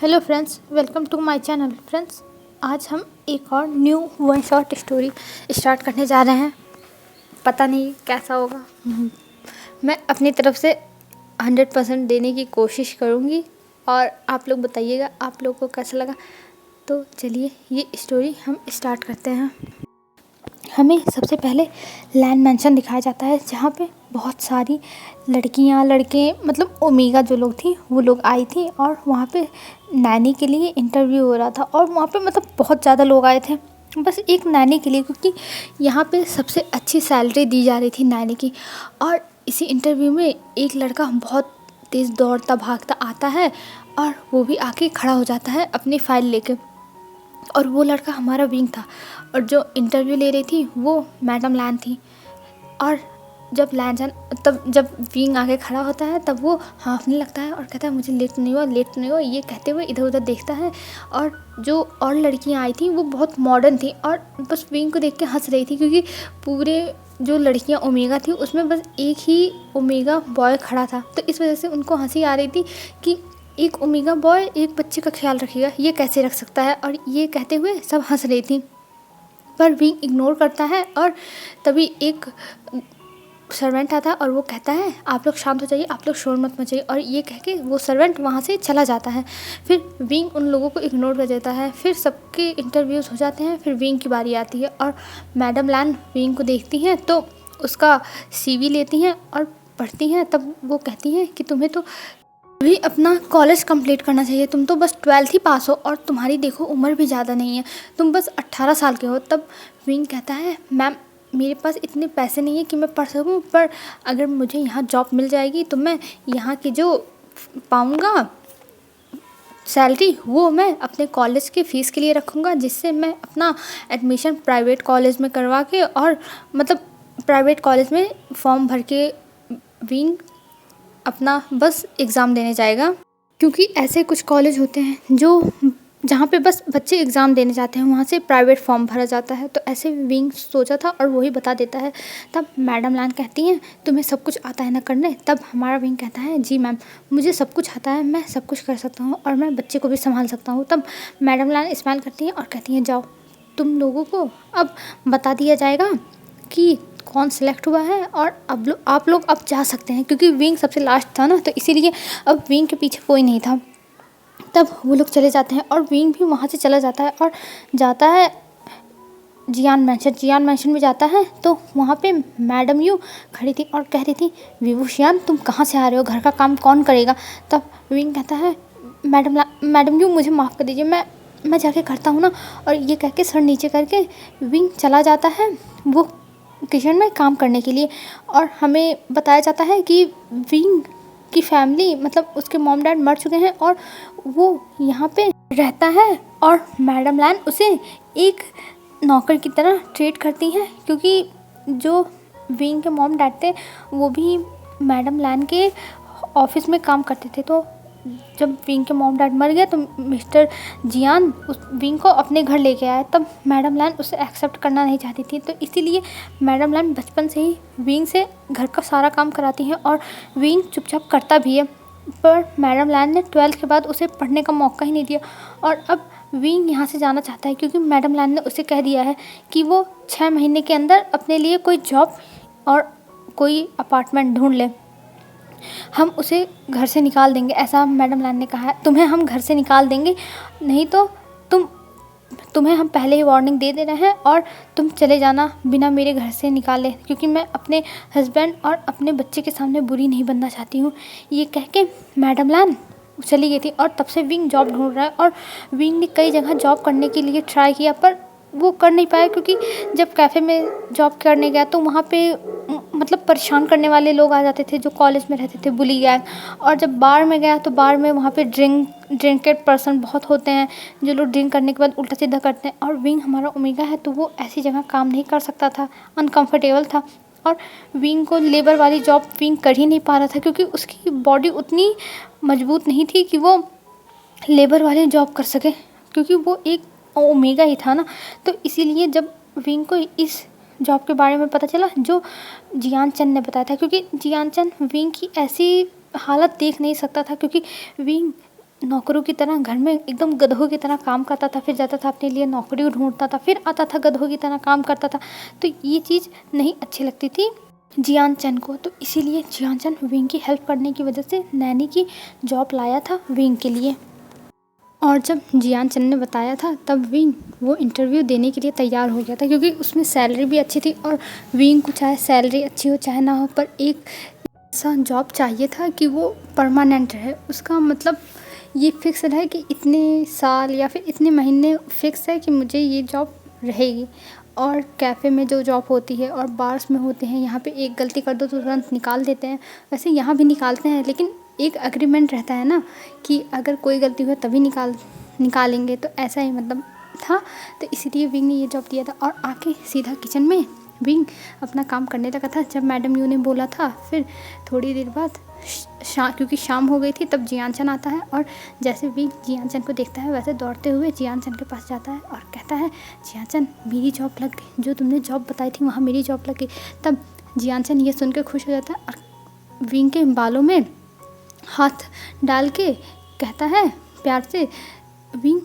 Hello friends, welcome to my channel. Friends, आज हम एक और new one shot story start करने जा रहे हैं। पता नहीं कैसा होगा। मैं अपनी तरफ से 100% देने की कोशिश करूँगी और आप लोग बताइएगा आप लोग को कैसा लगा। तो चलिए ये स्टोरी हम स्टार्ट करते हैं। हमें सबसे पहले लैंड मेंशन दिखाया जाता है जहाँ पे बहुत सारी लड़कियाँ लड़के मतलब ओमेगा जो लोग थी वो लोग आई थी और वहाँ पे नैनी के लिए इंटरव्यू हो रहा था। और वहाँ पे मतलब बहुत ज़्यादा लोग आए थे बस एक नैनी के लिए, क्योंकि यहाँ पे सबसे अच्छी सैलरी दी जा रही थी नैनी की। और इसी इंटरव्यू में एक लड़का बहुत तेज़ दौड़ता भागता आता है और वो भी आके खड़ा हो जाता है अपनी फ़ाइल लेके। और वो लड़का हमारा विंग था और जो इंटरव्यू ले रही थी वो मैडम लैन थी। और जब विंग आगे खड़ा होता है तब वो हाँफने लगता है और कहता है मुझे लेट नहीं हुआ, ये कहते हुए इधर उधर देखता है। और जो और लड़कियां आई थी वो बहुत मॉडर्न थी और बस विंग को देख के हंस रही थी, क्योंकि पूरे जो लड़कियां ओमेगा थी उसमें बस एक ही ओमेगा बॉय खड़ा था। तो इस वजह से उनको हंसी आ रही थी कि एक ओमेगा बॉय एक बच्चे का ख्याल रखेगा, ये कैसे रख सकता है। और ये कहते हुए सब हंस रही थी पर विंग इग्नोर करता है। और तभी एक सर्वेंट आता है और वो कहता है आप लोग शांत हो जाइए, आप लोग शोर मत मचाइए। और ये कह के वो सर्वेंट वहाँ से चला जाता है। फिर विंग उन लोगों को इग्नोर कर देता है। फिर सबके इंटरव्यूज़ हो जाते हैं। फिर विंग की बारी आती है और मैडम लैन विंग को देखती हैं तो उसका CV लेती हैं और पढ़ती हैं। तब वो कहती हैं कि तुम्हें तो अभी अपना कॉलेज कंप्लीट करना चाहिए, तुम तो बस 12th ही पास हो और तुम्हारी देखो उम्र भी ज़्यादा नहीं है, तुम बस 18 साल के हो। तब विंग कहता है मैम मेरे पास इतने पैसे नहीं है कि मैं पढ़ सकूं, पर अगर मुझे यहाँ जॉब मिल जाएगी तो मैं यहाँ की जो पाऊँगा सैलरी वो मैं अपने कॉलेज की फ़ीस के लिए रखूँगा, जिससे मैं अपना एडमिशन प्राइवेट कॉलेज में करवा के और मतलब प्राइवेट कॉलेज में फॉर्म भर के विंग अपना बस एग्ज़ाम देने जाएगा। क्योंकि ऐसे कुछ कॉलेज होते हैं जहाँ पे बस बच्चे एग्ज़ाम देने जाते हैं, वहाँ से प्राइवेट फॉर्म भरा जाता है। तो ऐसे विंग सोचा था और वही बता देता है। तब मैडम लैन कहती हैं तुम्हें सब कुछ आता है ना करने। तब हमारा विंग कहता है जी मैम मुझे सब कुछ आता है, मैं सब कुछ कर सकता हूँ और मैं बच्चे को भी संभाल सकता हूँ। तब मैडम लैन स्माइल करती हैं और कहती हैं जाओ तुम लोगों को अब बता दिया जाएगा कि कौन सेलेक्ट हुआ है और अब आप लोग अब जा सकते हैं। क्योंकि विंग सबसे लास्ट था ना, तो इसीलिए अब विंग के पीछे कोई नहीं था। तब वो लोग चले जाते हैं और विंग भी वहाँ से चला जाता है और जाता है जियान मैंशन में जाता है। तो वहाँ पे मैडम यू खड़ी थी और कह रही थी विभूषियान तुम कहाँ से आ रहे हो, घर का काम कौन करेगा। तब विंग कहता है मैडम यू मुझे माफ़ कर दीजिए, मैं जाके करता हूँ ना। और ये कह के सर नीचे करके विंग चला जाता है वो किचन में काम करने के लिए। और हमें बताया जाता है कि विंग की फैमिली मतलब उसके मॉम डैड मर चुके हैं और वो यहाँ पे रहता है। और मैडम लैन उसे एक नौकर की तरह ट्रीट करती हैं, क्योंकि जो विंग के मॉम डैड थे वो भी मैडम लैन के ऑफिस में काम करते थे। तो जब विंग के मॉम डैड मर गए तो मिस्टर जियान उस विंग को अपने घर लेके आए। तब मैडम लैन उसे एक्सेप्ट करना नहीं चाहती थी, तो इसीलिए मैडम लैन बचपन से ही विंग से घर का सारा काम कराती हैं और विंग चुपचाप करता भी है। पर मैडम लैन ने 12th के बाद उसे पढ़ने का मौका ही नहीं दिया। और अब विंग यहाँ से जाना चाहता है क्योंकि मैडम लैन ने उसे कह दिया है कि वो 6 महीने के अंदर अपने लिए कोई जॉब और कोई अपार्टमेंट ढूंढ ले, हम उसे घर से निकाल देंगे। ऐसा मैडम लैन ने कहा है, तुम्हें हम घर से निकाल देंगे, नहीं तो तुम्हें हम पहले ही वार्निंग दे रहे हैं और तुम चले जाना बिना मेरे घर से निकाले, क्योंकि मैं अपने हस्बैंड और अपने बच्चे के सामने बुरी नहीं बनना चाहती हूँ। ये कह के मैडम लैन चली गई थी। और तब से विंग जॉब ढूंढ रहा है और विंग ने कई जगह जॉब करने के लिए ट्राई किया पर वो कर नहीं पाया, क्योंकि जब कैफ़े में जॉब करने गया तो वहाँ पे मतलब परेशान करने वाले लोग आ जाते थे जो कॉलेज में रहते थे, बुली गैंग। और जब बार में गया तो बार में वहाँ पे ड्रिंकेड पर्सन बहुत होते हैं जो लोग ड्रिंक करने के बाद उल्टा सीधा करते हैं। और विंग हमारा ओमेगा है तो वो ऐसी जगह काम नहीं कर सकता था, अनकम्फर्टेबल था। और विंग को लेबर वाली जॉब विंग कर ही नहीं पा रहा था, क्योंकि उसकी बॉडी उतनी मजबूत नहीं थी कि वो लेबर वाली जॉब कर सके, क्योंकि वो एक ओमेगा ही था ना। तो इसीलिए जब विंग को इस जॉब के बारे में पता चला जो जियान चंद ने बताया था, क्योंकि जियान चंद विंग की ऐसी हालत देख नहीं सकता था, क्योंकि विंग नौकरों की तरह घर में एकदम गधों की तरह काम करता था, फिर जाता था अपने लिए नौकरी ढूंढता था, फिर आता था गधों की तरह काम करता था। तो ये चीज़ नहीं अच्छी लगती थी जियान चंद को। तो इसीलिए जियान चंद विंग की हेल्प करने की वजह से नैनी की जॉब लाया था विंग के लिए। और जब जियान चंद ने बताया था तब विंग वो इंटरव्यू देने के लिए तैयार हो गया था, क्योंकि उसमें सैलरी भी अच्छी थी और विंग को चाहे सैलरी अच्छी हो चाहे ना हो, पर एक ऐसा जॉब चाहिए था कि वो परमानेंट रहे। उसका मतलब ये फिक्स है कि इतने साल या फिर इतने महीने फिक्स है कि मुझे ये जॉब रहेगी। और कैफ़े में जो जॉब होती है और बार्स में होते हैं, यहाँ पे एक गलती कर दो तो तुरंत निकाल देते हैं, वैसे यहाँ भी निकालते हैं, लेकिन एक एग्रीमेंट रहता है ना कि अगर कोई गलती हुई तभी निकालेंगे। तो ऐसा ही मतलब था। तो इसीलिए विंग ने ये जॉब दिया था और आके सीधा किचन में विंग अपना काम करने लगा था जब मैडम यू ने बोला था। फिर थोड़ी देर बाद क्योंकि शाम हो गई थी तब जियान चंद आता है और जैसे विंग जियान चंद को देखता है वैसे दौड़ते हुए जियान चंद के पास जाता है और कहता है, जियान चंद मेरी जॉब लग गई, जो तुमने जॉब बताई थी वहाँ मेरी जॉब लग गई। तब जियान चंद ये सुन के खुश हो जाता है और विंग के बालों में हाथ डाल के कहता है प्यार से, विंग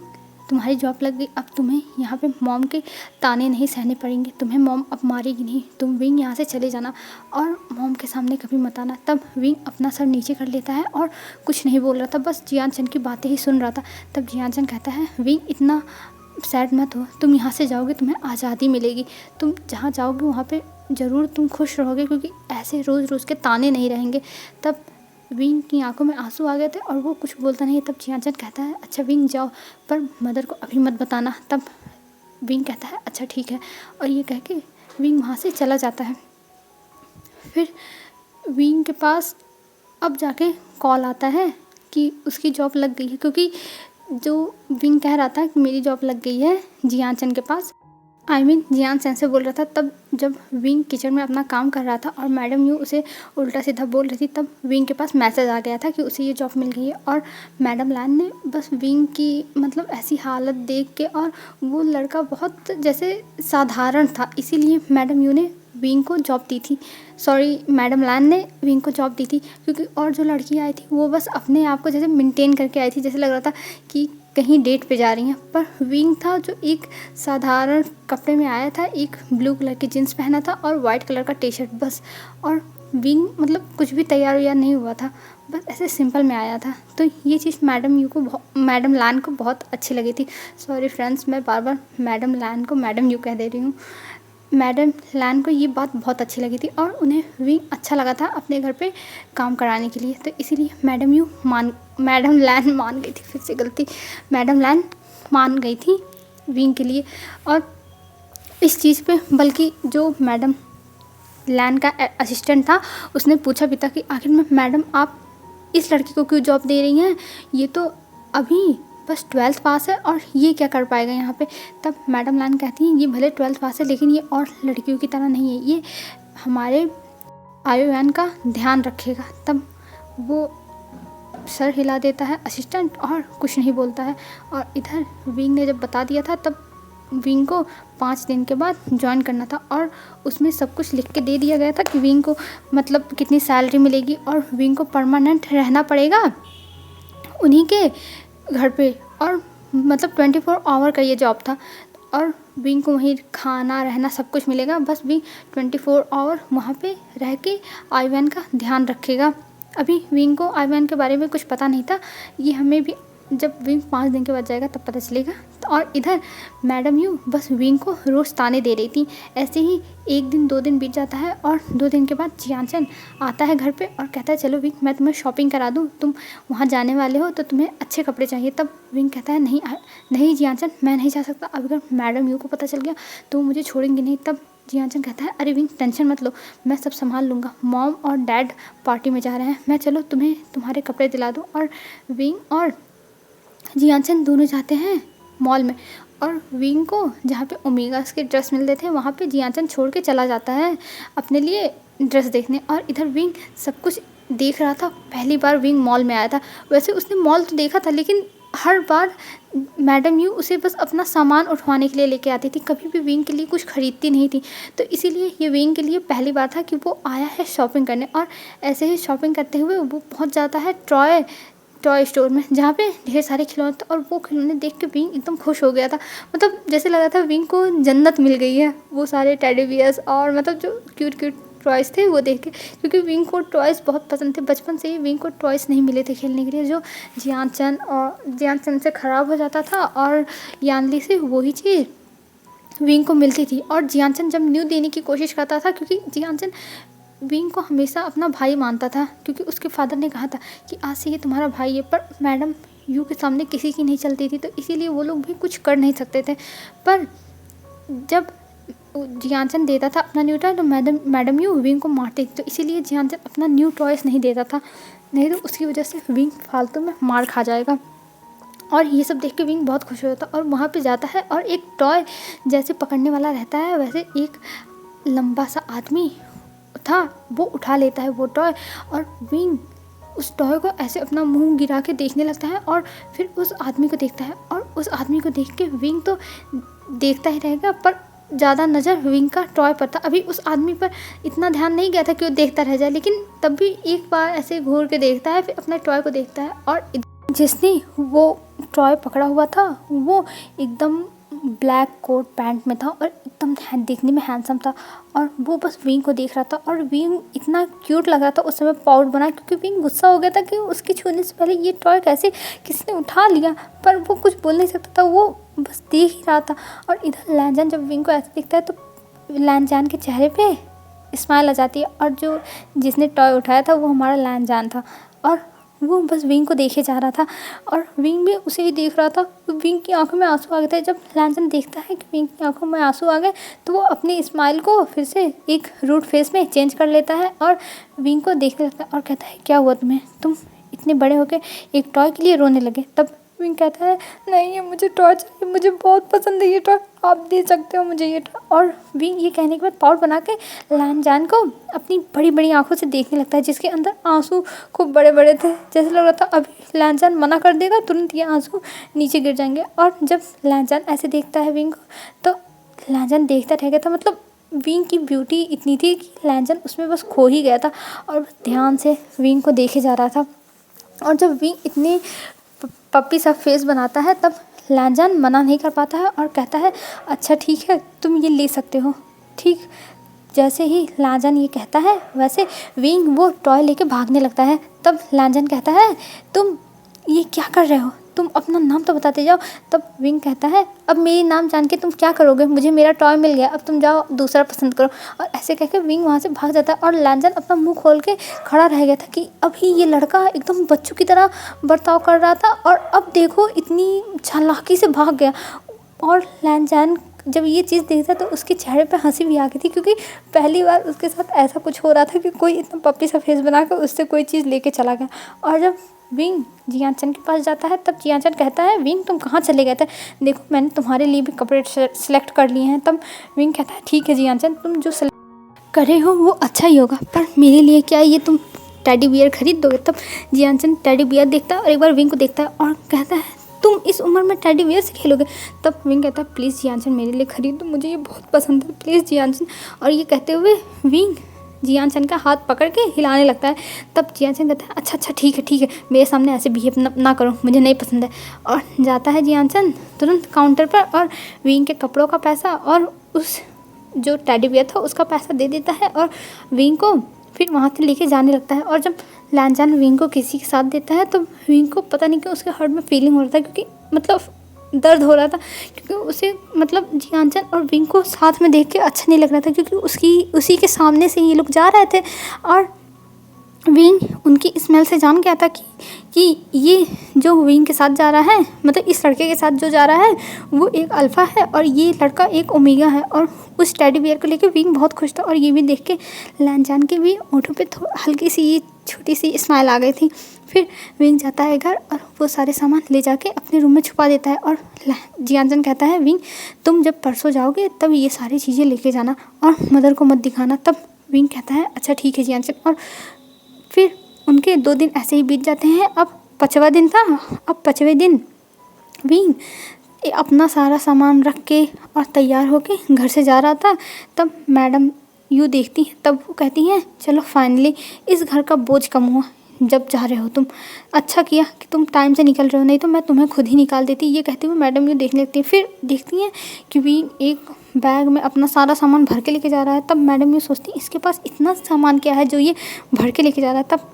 तुम्हारी जॉब लग गई, अब तुम्हें यहाँ पे मॉम के ताने नहीं सहने पड़ेंगे, तुम्हें मॉम अब मारेगी नहीं, तुम विंग यहाँ से चले जाना और मॉम के सामने कभी मत आना। तब विंग अपना सर नीचे कर लेता है और कुछ नहीं बोल रहा था, बस जियान चंद की बातें ही सुन रहा था। तब जियान चंद कहता है, विंग इतना सैड मत हो, तुम यहाँ से जाओगे तुम्हें आज़ादी मिलेगी, तुम जहाँ जाओगे वहाँ पर ज़रूर तुम खुश रहोगे, क्योंकि ऐसे रोज़ रोज़ के ताने नहीं रहेंगे। तब विंग की आंखों में आंसू आ गए थे और वो कुछ बोलता नहीं। तब जियान चंद कहता है, अच्छा विंग जाओ, पर मदर को अभी मत बताना। तब विंग कहता है अच्छा ठीक है, और ये कह के विंग वहाँ से चला जाता है। फिर विंग के पास अब जाके कॉल आता है कि उसकी जॉब लग गई है, क्योंकि जो विंग कह रहा था कि मेरी जॉब लग गई है जियान चंद के पास, जियान चंद से बोल रहा था। तब जब विंग किचन में अपना काम कर रहा था और मैडम यू उसे उल्टा सीधा बोल रही थी, तब विंग के पास मैसेज आ गया था कि उसे ये जॉब मिल गई है। और मैडम लैन ने बस विंग की मतलब ऐसी हालत देख के, और वो लड़का बहुत जैसे साधारण था, इसीलिए मैडम यू ने विंग को जॉब दी थी, मैडम लैन ने विंग को जॉब दी थी। क्योंकि और जो लड़की आई थी वो बस अपने आप को जैसे मेंटेन करके आई थी, जैसे लग रहा था कि कहीं डेट पे जा रही हैं। पर विंग था जो एक साधारण कपड़े में आया था, एक ब्लू कलर की जीन्स पहना था और वाइट कलर का टी शर्ट बस। और विंग मतलब कुछ भी तैयार वैयार नहीं हुआ था, बस ऐसे सिंपल में आया था। तो ये चीज़ मैडम लैन को बहुत अच्छी लगी थी। सॉरी फ्रेंड्स, मैं बार बार मैडम लैन को मैडम यू कह दे रही हूँ। मैडम लैन को ये बात बहुत अच्छी लगी थी और उन्हें विंग अच्छा लगा था अपने घर पे काम कराने के लिए। तो इसीलिए मैडम लैन मान गई थी, फिर से गलती, मैडम लैन मान गई थी विंग के लिए। और इस चीज़ पे बल्कि जो मैडम लैन का असिस्टेंट था उसने पूछा भी था कि आखिर में मैडम आप इस लड़की को क्यों जॉब दे रही हैं, ये तो अभी बस 12th पास है और ये क्या कर पाएगा यहाँ पे। तब मैडम लैन कहती हैं, ये भले 12th पास है लेकिन ये और लड़कियों की तरह नहीं है, ये हमारे ION का ध्यान रखेगा। तब वो सर हिला देता है असिस्टेंट और कुछ नहीं बोलता है। और इधर विंग ने जब बता दिया था तब विंग को 5 दिन के बाद ज्वाइन करना था और उसमें सब कुछ लिख के दे दिया गया था कि विंग को मतलब कितनी सैलरी मिलेगी और विंग को परमानेंट रहना पड़ेगा उन्हीं के घर पे। और मतलब 24 आवर का ये जॉब था और विंग को वहीं खाना रहना सब कुछ मिलेगा, बस विंग 24 आवर वहाँ पे रह के ION का ध्यान रखेगा। अभी विंग को ION के बारे में कुछ पता नहीं था, ये हमें भी जब विंग 5 दिन के बाद जाएगा तब पता चलेगा। और इधर मैडम यू बस विंग को रोज़ ताने दे रही थी। ऐसे ही 1 दिन 2 दिन बीत जाता है और 2 दिन के बाद जियान चंद आता है घर पे और कहता है चलो विंग मैं तुम्हें शॉपिंग करा दूँ, तुम वहाँ जाने वाले हो तो तुम्हें अच्छे कपड़े चाहिए। तब विंग कहता है नहीं जियान चंद मैं नहीं जा सकता, अब अगर मैडम यू को पता चल गया तो मुझे छोड़ेंगे नहीं। तब जियान चंद कहता है अरे विंग टेंशन मत लो, मैं सब संभाल लूँगा, मॉम और डैड पार्टी में जा रहे हैं, मैं चलो तुम्हें तुम्हारे कपड़े दिला दूँ। और विंग और जियान चंद दोनों जाते हैं मॉल में और विंग को जहाँ पे ओमेगास के ड्रेस मिलते थे वहाँ पे जियान चंद छोड़ के चला जाता है अपने लिए ड्रेस देखने। और इधर विंग सब कुछ देख रहा था, पहली बार विंग मॉल में आया था। वैसे उसने मॉल तो देखा था लेकिन हर बार मैडम यू उसे बस अपना सामान उठवाने के लिए लेके आती थी, कभी भी विंग के लिए कुछ खरीदती नहीं थी। तो इसीलिए ये विंग के लिए पहली बार था कि वो आया है शॉपिंग करने। और ऐसे ही शॉपिंग करते हुए वो पहुँच जाता है टॉय स्टोर में, जहाँ पे ढेर सारे खिलौने थे। और वो खिलौने देख के विंग एकदम खुश हो गया था, मतलब जैसे लगा था विंग को जन्नत मिल गई है। वो सारे टेडी बियर्स और मतलब जो क्यूट क्यूट टॉयज़ थे वो देख के, क्योंकि विंग को टॉयज़ बहुत पसंद थे। बचपन से ही विंग को टॉयज़ नहीं मिले थे खेलने के लिए, जो जियान चंद से ख़राब हो जाता था और यानली से वही चीज़ विंग को मिलती थी। और जियान चंद जब न्यू देने की कोशिश करता था, क्योंकि जियान चंद विंग को हमेशा अपना भाई मानता था, क्योंकि उसके फादर ने कहा था कि आज से ये तुम्हारा भाई है। पर मैडम यू के सामने किसी की नहीं चलती थी, तो इसीलिए वो लोग भी कुछ कर नहीं सकते थे। पर जब जियान देता था अपना न्यू टॉय, तो मैडम यू विंग को मारती थी, तो इसीलिए जियान अपना न्यू टॉयस नहीं देता था, नहीं तो उसकी वजह से विंग फालतू में मार खा जाएगा। और ये सब देख के विंग बहुत खुश हो जाता और वहाँ पे जाता है, और एक टॉय जैसे पकड़ने वाला रहता है वैसे एक लंबा सा आदमी था, वो उठा लेता है वो टॉय। और विंग उस टॉय को ऐसे अपना मुंह गिरा के देखने लगता है, और फिर उस आदमी को देखता है। और उस आदमी को देख के विंग तो देखता ही रहेगा, पर ज़्यादा नज़र विंग का टॉय पर था। अभी उस आदमी पर इतना ध्यान नहीं गया था कि वो देखता रह जाए, लेकिन तब भी एक बार ऐसे घूर के देखता है, फिर अपने टॉय को देखता है। और जिसने वो टॉय पकड़ा हुआ था वो एकदम ब्लैक कोट पैंट में था और एकदम देखने में हैंडसम था, और वो बस विंग को देख रहा था। और विंग इतना क्यूट लग रहा था उस समय पाउड बना, क्योंकि विंग गुस्सा हो गया था कि उसके छूने से पहले ये टॉय कैसे किसने उठा लिया, पर वो कुछ बोल नहीं सकता था, वो बस देख ही रहा था। और इधर लैनजान जब विंग को ऐसे दिखता है तो लैनजान के चेहरे पे स्माइल आ जाती है, और जो जिसने टॉय उठाया था वो हमारा लैनजान था, और वो बस विंग को देखे जा रहा था, और विंग भी उसे ही देख रहा था। विंग की आंखों में आंसू आ गए थे। जब लैनजान देखता है कि विंग की आंखों में आंसू आ गए, तो वो अपनी स्माइल को फिर से एक रूड फेस में चेंज कर लेता है और विंग को देखने लगता है और कहता है, क्या हुआ तुम्हें, तुम इतने बड़े होके एक टॉय के लिए रोने लगे। तब विंग कहता है, नहीं ये मुझे टॉय चाहिए, मुझे बहुत पसंद है ये टॉय, आप दे सकते हो मुझे ये टॉय। और विंग ये कहने के बाद पाउडर बना के लैनजान को अपनी बड़ी बड़ी आंखों से देखने लगता है, जिसके अंदर आंसू खूब बड़े बड़े थे। जैसे लग रहा था अभी लैनजान मना कर देगा, तुरंत ये आंसू नीचे गिर जाएंगे। और जब लैनजान ऐसे देखता है विंग को, तो लैनजान देखता रह गया था। मतलब विंग की ब्यूटी इतनी थी कि लैनजान उसमें बस खो ही गया था, और बस ध्यान से विंग को देखे जा रहा था। और जब विंग इतनी पप्पी सा फेस बनाता है, तब लैनजान मना नहीं कर पाता है और कहता है, अच्छा ठीक है तुम ये ले सकते हो। ठीक जैसे ही लैनजान ये कहता है, वैसे विंग वो टॉय लेके भागने लगता है। तब लैनजान कहता है, तुम ये क्या कर रहे हो, तुम अपना नाम तो बताते जाओ। तब विंग कहता है, अब मेरी नाम जान के तुम क्या करोगे, मुझे मेरा टॉय मिल गया, अब तुम जाओ दूसरा पसंद करो। और ऐसे कह के विंग वहाँ से भाग जाता है, और लैनजान अपना मुंह खोल के खड़ा रह गया था कि अभी ये लड़का एकदम बच्चों की तरह बर्ताव कर रहा था, और अब देखो इतनी चालाकी से भाग गया। और लैनजान जब ये चीज़ देखता तो उसके चेहरे पे हंसी भी आ गई थी, क्योंकि पहली बार उसके साथ ऐसा कुछ हो रहा था कि कोई इतना पप्पी सा फेस बना कर उससे कोई चीज़ लेके चला गया। और जब विंग जियान के पास जाता है, तब जियान कहता है, विंग तुम कहाँ चले गए थे, देखो मैंने तुम्हारे लिए भी कपड़े सेलेक्ट कर लिए हैं। तब विंग कहता है, ठीक है जियान, तुम जो सेलेक्ट करे हो वो अच्छा ही होगा, पर मेरे लिए क्या ये तुम टेडी बियर खरीद दोगे। तब जियान टेडी बियर देखता है और एक बार विंग को देखता है और कहता है, तुम इस उम्र में टेडी बियर से खेलोगे। तब विंग कहता है, प्लीज़ जियान मेरे लिए खरीद दो, मुझे ये बहुत पसंद है, प्लीज़ जियान। और ये कहते हुए विंग जियान का हाथ पकड़ के हिलाने लगता है। तब जियान कहता है, अच्छा ठीक है, मेरे सामने ऐसे बिहेव ना करो, मुझे नहीं पसंद है। और जाता है जियान तुरंत काउंटर पर, और विंग के कपड़ों का पैसा और उस जो टेडी बियर था उसका पैसा दे देता है, और विंग को फिर वहाँ से लेके जाने लगता है। और जब लैनजान विंग को किसी के साथ देता है, तो विंग को पता नहीं क्यों उसके हार्ट में फीलिंग हो रहा था, क्योंकि मतलब दर्द हो रहा था, क्योंकि उसे मतलब जियान और विंग को साथ में देख के अच्छा नहीं लग रहा था, क्योंकि उसी के सामने से ये लोग जा रहे थे, और विंग उनकी स्मेल से जान गया था कि ये जो विंग के साथ जा रहा है, मतलब इस लड़के के साथ जो जा रहा है वो एक अल्फ़ा है और ये लड़का एक ओमेगा है। और उस टेडी बियर को लेकर विंग बहुत खुश था, और ये भी देख के लैनजान के भी होठों पे हल्की सी ये छोटी सी स्माइल आ गई थी। फिर विंग जाता है घर और वो सारे सामान ले जाके अपने रूम में छुपा देता है, और जियान कहता है, विंग तुम जब परसों जाओगे तब ये सारी चीज़ें लेके जाना और मदर को मत दिखाना। तब विंग कहता है, अच्छा ठीक है जियान। और फिर उनके 2 दिन ऐसे ही बीत जाते हैं। अब 5वां दिन था। अब 5वें दिन विंग अपना सारा सामान रख के और तैयार होके घर से जा रहा था। तब मैडम यू देखती हैं, तब वो कहती हैं, चलो फाइनली इस घर का बोझ कम हुआ। जब जा रहे हो तुम, अच्छा किया कि तुम टाइम से निकल रहे हो, नहीं तो मैं तुम्हें खुद ही निकाल देती। ये कहते हुए मैडम ये देखने लगती है। फिर देखती हैं कि विंग एक बैग में अपना सारा सामान भर के लेके जा रहा है। तब मैडम ये सोचती है इसके पास इतना सामान क्या है जो ये भर के लेके जा रहा है। तब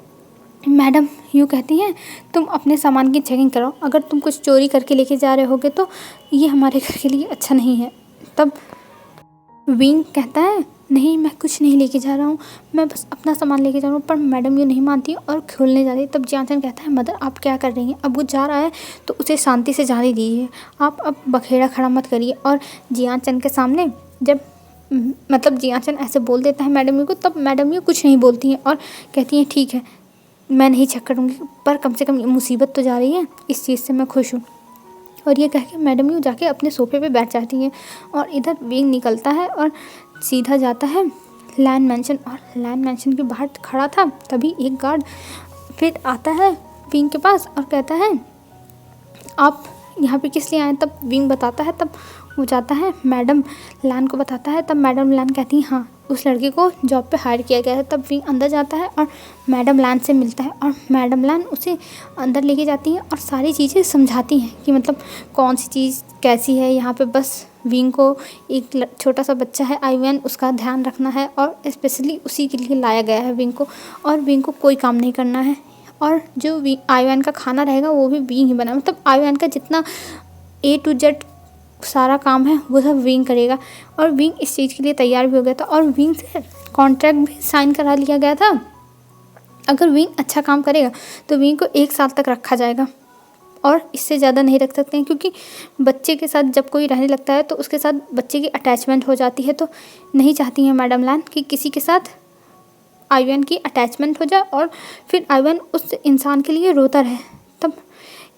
मैडम यूँ कहती हैं तुम अपने सामान की चेकिंग कराओ, अगर तुम कुछ चोरी करके लेके जा रहे होगे तो ये हमारे घर के लिए अच्छा नहीं है। तब विंग कहता है नहीं, मैं कुछ नहीं लेके जा रहा हूँ, मैं बस अपना सामान लेके जा रहा हूँ। पर मैडम यूँ नहीं मानती और खोलने जाती है। तब जियान कहता है मदर आप क्या कर रही हैं, अब वो जा रहा है तो उसे शांति से जाने दीजिए, आप अब बखेड़ा खड़ा मत करिए। और जियान के सामने जब मतलब जियान ऐसे बोल देता है मैडम यू को, तब मैडम यू कुछ नहीं बोलती हैं और कहती हैं ठीक है मैं नहीं चेक करूँगी, पर कम से कम ये मुसीबत तो जा रही है, इस चीज़ से मैं खुश हूँ। और ये कह के मैडम यू जाके अपने सोफे पे बैठ जाती हैं। और इधर विंग निकलता है और सीधा जाता है लैंड मैंशन। और लैंड मैंशन के बाहर खड़ा था, तभी एक गार्ड फिर आता है विंग के पास और कहता है आप यहाँ पे किस लिए आए। तब विंग बताता है। तब वो जाता है मैडम लैन को बताता है। तब मैडम लैन कहती है हाँ उस लड़के को जॉब पे हायर किया गया है। तब विंग अंदर जाता है और मैडम लैन से मिलता है और मैडम लैन उसे अंदर लेके जाती हैं और सारी चीज़ें समझाती हैं कि मतलब कौन सी चीज़ कैसी है। यहाँ पे बस विंग को एक छोटा सा बच्चा है आईवैन, उसका ध्यान रखना है और स्पेशली उसी के लिए लाया गया है विंग को। और विंग को कोई काम नहीं करना है और जो आईवैन का खाना रहेगा वो भी विंग ही बना, मतलब आईवैन का जितना A to Z सारा काम है वो सब विंग करेगा। और विंग इस चीज़ के लिए तैयार भी हो गया था और विंग से कॉन्ट्रैक्ट भी साइन करा लिया गया था। अगर विंग अच्छा काम करेगा तो विंग को 1 साल तक रखा जाएगा और इससे ज़्यादा नहीं रख सकते हैं, क्योंकि बच्चे के साथ जब कोई रहने लगता है तो उसके साथ बच्चे की अटैचमेंट हो जाती है। तो नहीं चाहती हैं मैडम लैन कि किसी के साथ आईवैन की अटैचमेंट हो जाए और फिर आईवैन उस इंसान के लिए रोता रहे। तब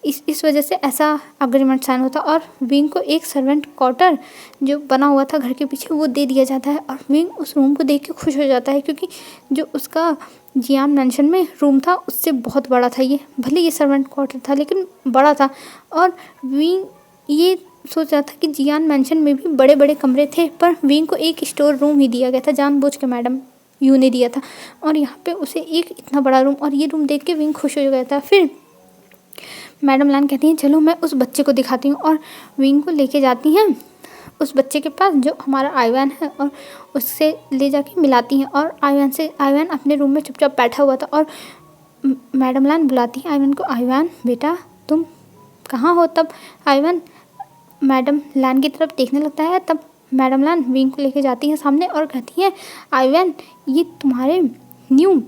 इस वजह से ऐसा अग्रीमेंट साइन होता और विंग को एक सर्वेंट क्वार्टर जो बना हुआ था घर के पीछे वो दे दिया जाता है। और विंग उस रूम को देख के खुश हो जाता है, क्योंकि जो उसका जियान मैंशन में रूम था उससे बहुत बड़ा था। ये भले ये सर्वेंट क्वार्टर था लेकिन बड़ा था। और विंग ये सोच रहा था कि जियान मैंशन में भी बड़े बड़े कमरे थे, पर विंग को एक स्टोर रूम ही दिया गया था, जानबूझ के मैडम यू ने दिया था। और यहाँ पे उसे एक इतना बड़ा रूम, और ये रूम देख के विंग खुश हो गया था। फिर मैडम लैन कहती हैं चलो मैं उस बच्चे को दिखाती हूँ और विंग को लेके जाती हैं उस बच्चे के पास जो हमारा आईवैन है और उससे ले जाके मिलाती हैं। और आईवैन अपने रूम में चुपचाप बैठा हुआ था और मैडम लैन बुलाती है आईवैन को, आईवैन बेटा तुम कहाँ हो। तब आईवैन मैडम लैन की तरफ देखने लगता है। तब मैडम लैन विंग को लेके जाती हैं सामने और कहती हैं आईवैन ये तुम्हारे न्यू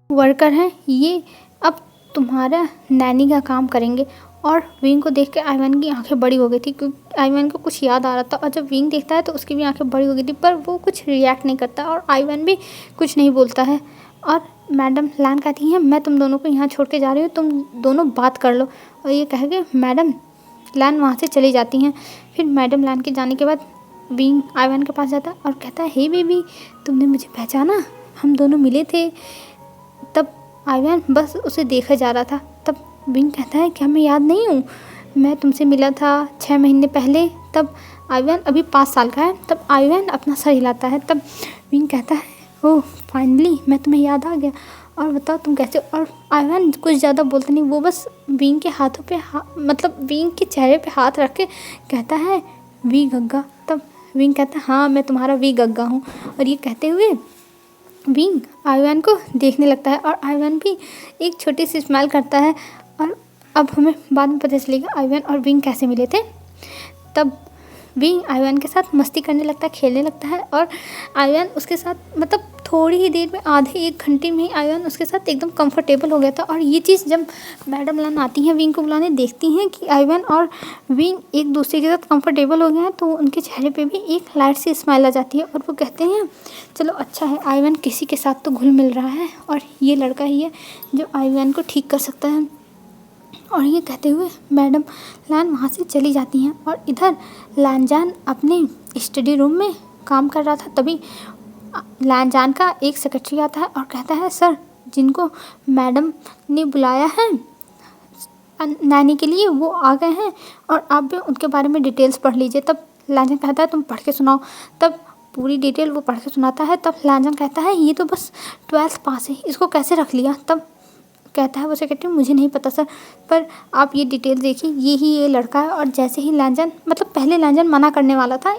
वर्कर हैं, ये अब तुम्हारा नैनी का काम करेंगे। और विंग को देख के आईवैन की आंखें बड़ी हो गई थी, क्योंकि आईवैन को कुछ याद आ रहा था। और जब विंग देखता है तो उसकी भी आंखें बड़ी हो गई थी, पर वो कुछ रिएक्ट नहीं करता और आईवैन भी कुछ नहीं बोलता है। और मैडम लैन कहती हैं मैं तुम दोनों को यहाँ छोड़ के जा रही हूँ, तुम दोनों बात कर लो। और ये कह के मैडम लैन वहाँ से चली जाती हैं। फिर मैडम लैन के जाने के बाद विंग आईवैन के पास जाता है और कहता है हे बेबी तुमने मुझे पहचाना, हम दोनों मिले थे। तब आईवैन बस उसे देखा जा रहा था। तब विंग कहता है क्या मैं याद नहीं हूँ, मैं तुमसे मिला था 6 महीने पहले। तब आईवैन अभी 5 साल का है। तब आईवैन अपना सर हिलाता है। तब विंग कहता है ओह फाइनली मैं तुम्हें याद आ गया, और बताओ तुम कैसे हो। और आईवैन कुछ ज़्यादा बोलता नहीं, वो बस विंग के हाथों पे मतलब विंग के चेहरे पे हाथ रख के कहता है वी गग्गा। तब विंग कहता है हाँ मैं तुम्हारा वी गग्गा हूँ। और ये कहते हुए विंग आईवैन को देखने लगता है और आईवैन भी एक छोटी सी स्माइल करता है। और अब हमें बाद में पता चलेगा आईवैन और विंग कैसे मिले थे। तब विंग आईवैन के साथ मस्ती करने लगता है, खेलने लगता है और आईवैन उसके साथ मतलब थोड़ी ही देर में, आधे 1 घंटे में ही आईवैन उसके साथ एकदम कंफर्टेबल हो गया था। और ये चीज़ जब मैडम लैन आती हैं विंग को बुलाने, देखती हैं कि आईवैन और विंग एक दूसरे के साथ कंफर्टेबल हो गए हैं, तो उनके चेहरे पे भी एक लाइट सी स्माइल आ जाती है। और वो कहते हैं चलो अच्छा है, आईवैन किसी के साथ तो घुल मिल रहा है और ये लड़का ही है जो आईवैन को ठीक कर सकता है। और ये कहते हुए मैडम लैन वहाँ से चली जाती हैं। और इधर लैनजान अपने स्टडी रूम में काम कर रहा था। तभी लैनजान का एक सेक्रेटरी आता है और कहता है सर जिनको मैडम ने बुलाया है नैनी के लिए वो आ गए हैं और आप भी उनके बारे में डिटेल्स पढ़ लीजिए। तब लैनजान कहता है तुम पढ़ के सुनाओ। तब पूरी डिटेल वो पढ़ के सुनाता है। तब लैनजान कहता है ये तो बस 12th पास है, इसको कैसे रख लिया। तब कहता है वो सेक्रेटरी, मुझे नहीं पता सर, पर आप ये डिटेल देखिए, ये लड़का है। और जैसे ही लांजन, मतलब पहले लांजन मना करने वाला था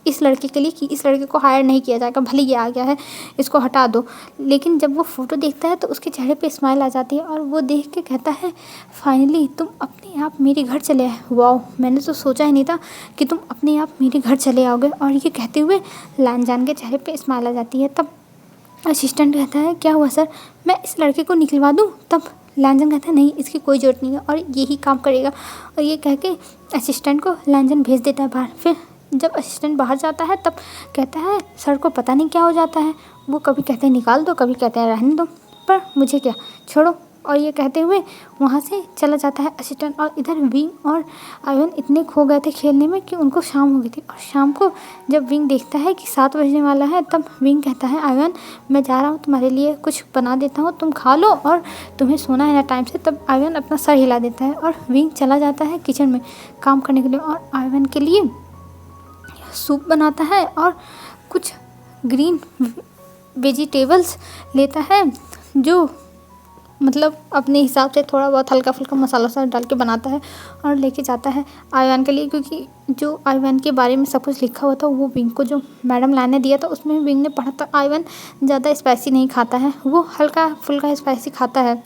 इस लड़के के लिए कि इस लड़के को हायर नहीं किया जाएगा, भले ये आ गया है, इसको हटा दो। लेकिन जब वो फ़ोटो देखता है तो उसके चेहरे पे स्माइल आ जाती है और वो देख के कहता है, फाइनली तुम अपने आप मेरे घर चले आए, वाओ, मैंने तो सोचा ही नहीं था कि तुम अपने आप मेरे घर चले आओगे। और ये कहते हुए लांजान के चेहरे पे स्माइल आ जाती है। तब असिस्टेंट कहता है, क्या हुआ सर, मैं इस लड़के को निकलवा दूँ? तब लांजन कहता है, नहीं, इसकी कोई ज़रूरत नहीं है और यही काम करेगा। और ये कह के असिस्टेंट को लांजन भेज देता है बाहर। फिर जब असिस्टेंट बाहर जाता है तब कहता है, सर को पता नहीं क्या हो जाता है, वो कभी कहते हैं निकाल दो, कभी कहते हैं रहने दो, पर मुझे क्या, छोड़ो। और ये कहते हुए वहाँ से चला जाता है असिस्टेंट। और इधर विंग और आयन इतने खो गए थे खेलने में कि उनको शाम हो गई थी। और शाम को जब विंग देखता है कि 7 बजने वाला है, तब विंग कहता है, आयन मैं जा रहा हूँ, तुम्हारे लिए कुछ बना देता हूँ, तुम खा लो और तुम्हें सोना है ना टाइम से। तब आयन अपना सर हिला देता है और विंग चला जाता है किचन में काम करने के लिए और आयन के लिए सूप बनाता है और कुछ ग्रीन वेजिटेबल्स लेता है, जो मतलब अपने हिसाब से थोड़ा बहुत हल्का फुल्का मसाला वसाला डाल के बनाता है और लेके जाता है आयवान के लिए। क्योंकि जो आयवान के बारे में सब कुछ लिखा हुआ था वो विंग को जो मैडम लान ने दिया था उसमें विंग ने पढ़ा था आयवान ज़्यादा स्पाइसी नहीं खाता है, वो हल्का फुल्का स्पाइसी खाता है।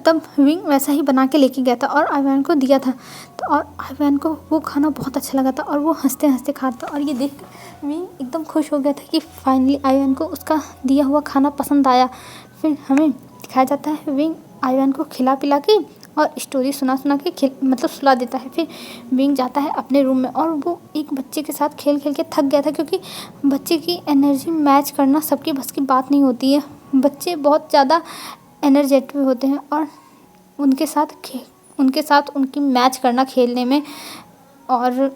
तब विंग वैसा ही बना के लेके गया था और आयवान को दिया था। तो और आयवान को वो खाना बहुत अच्छा लगा था और वो हंसते हंसते खाता था। और ये देख कर विंग एकदम खुश हो गया था कि फाइनली आयवान को उसका दिया हुआ खाना पसंद आया। फिर हमें दिखाया जाता है विंग आयवान को खिला पिला के और स्टोरी सुना सुना के मतलब सुला देता है। फिर विंग जाता है अपने रूम में और वो एक बच्चे के साथ खेल खेल के थक गया था, क्योंकि बच्चे की एनर्जी मैच करना सबकी बस की बात नहीं होती है। बच्चे बहुत ज़्यादा एनर्जेटिक होते हैं और उनके साथ उनकी मैच करना खेलने में और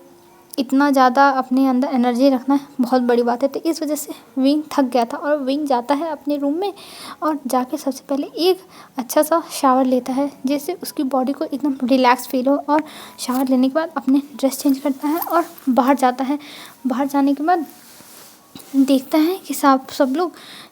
इतना ज़्यादा अपने अंदर एनर्जी रखना बहुत बड़ी बात है। तो इस वजह से विंग थक गया था और विंग जाता है अपने रूम में और जाके सबसे पहले एक अच्छा सा शावर लेता है, जिससे उसकी बॉडी को एकदम रिलैक्स फील हो। और शावर लेने के बाद अपने ड्रेस चेंज करता है और बाहर जाता है। बाहर जाने के बाद देखता है कि सब लोग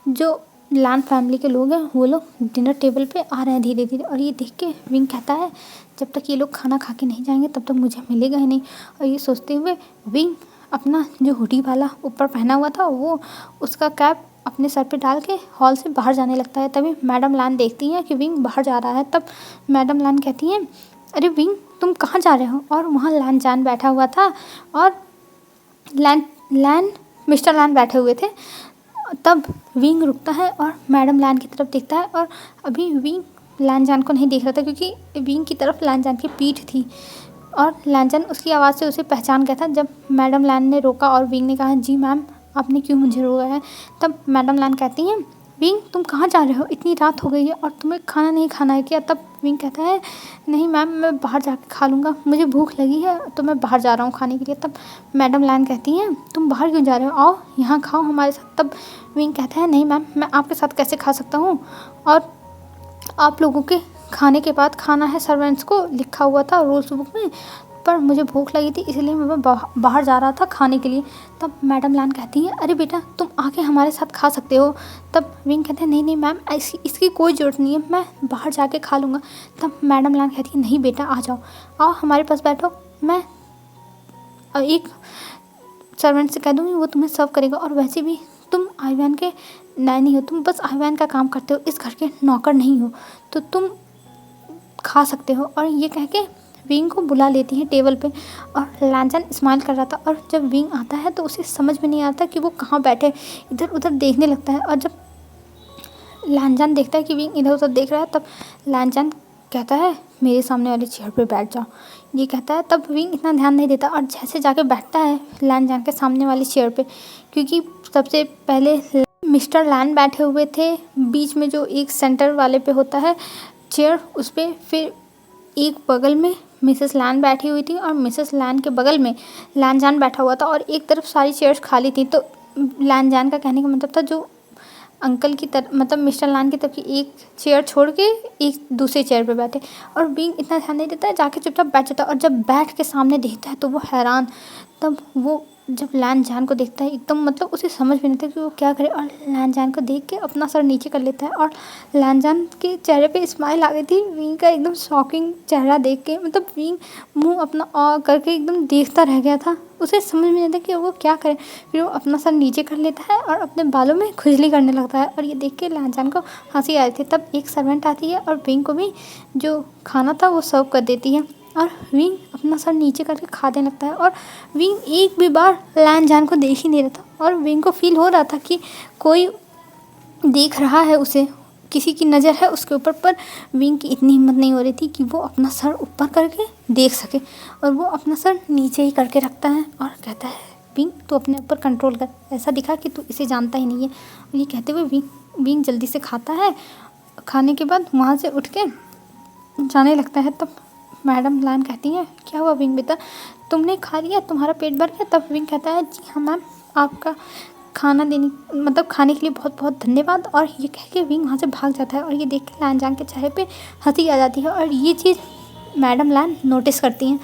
जो लान फैमिली के लोग हैं वो लोग डिनर टेबल पे आ रहे हैं धीरे धीरे। और ये देख के विंग कहता है, जब तक ये लोग खाना खा के नहीं जाएंगे तब तक मुझे मिलेगा ही नहीं। और ये सोचते हुए विंग अपना जो हुडी वाला ऊपर पहना हुआ था वो उसका कैप अपने सर पे डाल के हॉल से बाहर जाने लगता है। तभी मैडम लान देखती हैं कि विंग बाहर जा रहा है। तब मैडम लान कहती हैं, अरे विंग तुम कहाँ जा रहे हो? और वहाँ लान जान बैठा हुआ था और मिस्टर लान बैठे हुए थे। तब विंग रुकता है और मैडम लान की तरफ देखता है और अभी विंग लानजान को नहीं देख रहा था, क्योंकि विंग की तरफ लानजान की पीठ थी और लानजान उसकी आवाज़ से उसे पहचान गया था। जब मैडम लान ने रोका और विंग ने कहा, जी मैम आपने क्यों मुझे रोका है? तब मैडम लान कहती हैं, विंग तुम कहाँ जा रहे हो? इतनी रात हो गई है और तुम्हें खाना नहीं खाना है क्या? तब विंग कहता है, नहीं मैम मैं बाहर जाके खा लूँगा, मुझे भूख लगी है तो मैं बाहर जा रहा हूँ खाने के लिए। तब मैडम लान कहती हैं, तुम बाहर क्यों जा रहे हो, आओ यहाँ खाओ हमारे साथ। तब विंग कहता है, नहीं मैम मैं आपके साथ कैसे खा सकता हूँ, और आप लोगों के खाने के बाद खाना है सर्वेंट्स को, लिखा हुआ था रूल्स बुक में, पर मुझे भूख लगी थी इसलिए मैं बाहर जा रहा था खाने के लिए। तब मैडम लान कहती है, अरे बेटा तुम आके हमारे साथ खा सकते हो। तब विंग कहते हैं, नहीं नहीं मैम इसकी कोई ज़रूरत नहीं है, मैं बाहर जाके खा लूँगा। तब मैडम लान कहती है, नहीं बेटा आ जाओ, आओ हमारे पास बैठो, मैं एक सर्वेंट से कह दूँगी वो तुम्हें सर्व करेगा, और वैसे भी तुम आयवान के नैनी हो, तुम बस आयवान का काम करते हो, इस घर के नौकर नहीं हो, तो तुम खा सकते हो। और ये कह के विंग को बुला लेती है टेबल पे और लांजान स्माइल कर रहा था। और जब विंग आता है तो उसे समझ में नहीं आता कि वो कहाँ बैठे, इधर उधर देखने लगता है। और जब लांजान देखता है कि विंग इधर उधर देख रहा है तब लांजान कहता है, मेरे सामने वाली चेयर पे बैठ जाओ। ये कहता है, तब विंग इतना ध्यान नहीं देता और जैसे जाके बैठता है लांजान के सामने वाली चेयर पे, क्योंकि सबसे पहले मिस्टर लान बैठे हुए थे बीच में जो एक सेंटर वाले पे होता है चेयर उस पर, फिर एक बगल में मिसेस लान बैठी हुई थी और मिसेस लान के बगल में लानजान बैठा हुआ था और एक तरफ सारी चेयर्स खाली थी। तो लानजान का कहने का मतलब था जो अंकल की तरफ, मतलब मिस्टर लान की तरफ की एक चेयर छोड़ के एक दूसरे चेयर पे बैठे। और विंग इतना ध्यान नहीं देता है, जाके चुपचाप बैठ जाता है और जब बैठ के सामने देखता है तो वो हैरान। तब वो जब लैन जान को देखता है एकदम मतलब उसे समझ में नहीं आता कि वो क्या करे, और लैन जान को देख के अपना सर नीचे कर लेता है और लैन जान के चेहरे पे स्माइल आ गई थी विंग का एकदम शॉकिंग चेहरा देख के। मतलब विंग मुंह अपना करके एकदम देखता रह गया था, उसे समझ में नहीं आता कि वो क्या करे। फिर वो अपना सर नीचे कर लेता है और अपने बालों में खुजली करने लगता है, और ये देख के लैन जान को हंसी आ रही थी। तब एक सर्वेंट आती है और विंग को भी जो खाना था वो सर्व कर देती है, और विंग अपना सर नीचे करके खाने लगता है। और विंग एक भी बार लैन जान को देख ही नहीं रहा था, और विंग को फील हो रहा था कि कोई देख रहा है उसे, किसी की नज़र है उसके ऊपर। पर विंग की इतनी हिम्मत नहीं हो रही थी कि वो अपना सर ऊपर करके देख सके, और वो अपना सर नीचे ही करके रखता है और कहता है विंग तू अपने ऊपर कंट्रोल कर, ऐसा दिखा कि तू इसे जानता ही नहीं है। और ये कहते हुए विंग जल्दी से खाता है। खाने के बाद वहाँ से उठ के जाने लगता है। तब मैडम लैन कहती हैं क्या हुआ विंग बेटा, तुमने खा लिया, तुम्हारा पेट भर गया? तब विंग कहता है जी हाँ मैम, आपका खाने के लिए बहुत बहुत धन्यवाद। और ये कह के विंग वहाँ से भाग जाता है, और ये देख के लैन जान के चेहरे पे हंसी आ जाती है। और ये चीज़ मैडम लैन नोटिस करती हैं,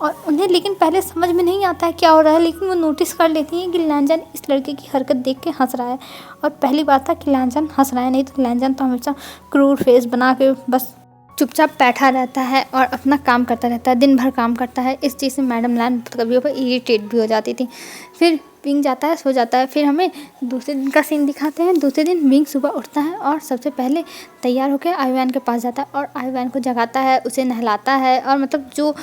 और उन्हें लेकिन पहले समझ में नहीं आता है क्या हो रहा है, लेकिन वो नोटिस कर लेती हैं कि लैन जान इस लड़के की हरकत देख के हंस रहा है। और पहली बात था कि लैन जान हंस रहा है, नहीं तो लैन जान तो हमेशा क्रूर फेस बना के बस चुपचाप बैठा रहता है और अपना काम करता रहता है, दिन भर काम करता है। इस चीज़ से मैडम लैन कभी कभी इरिटेट भी हो जाती थी। फिर विंग जाता है, सो जाता है। फिर हमें दूसरे दिन का सीन दिखाते हैं। दूसरे दिन विंग सुबह उठता है और सबसे पहले तैयार होकर आईवैन के पास जाता है, और आईवैन को जगाता है, उसे नहलाता है, और मतलब जो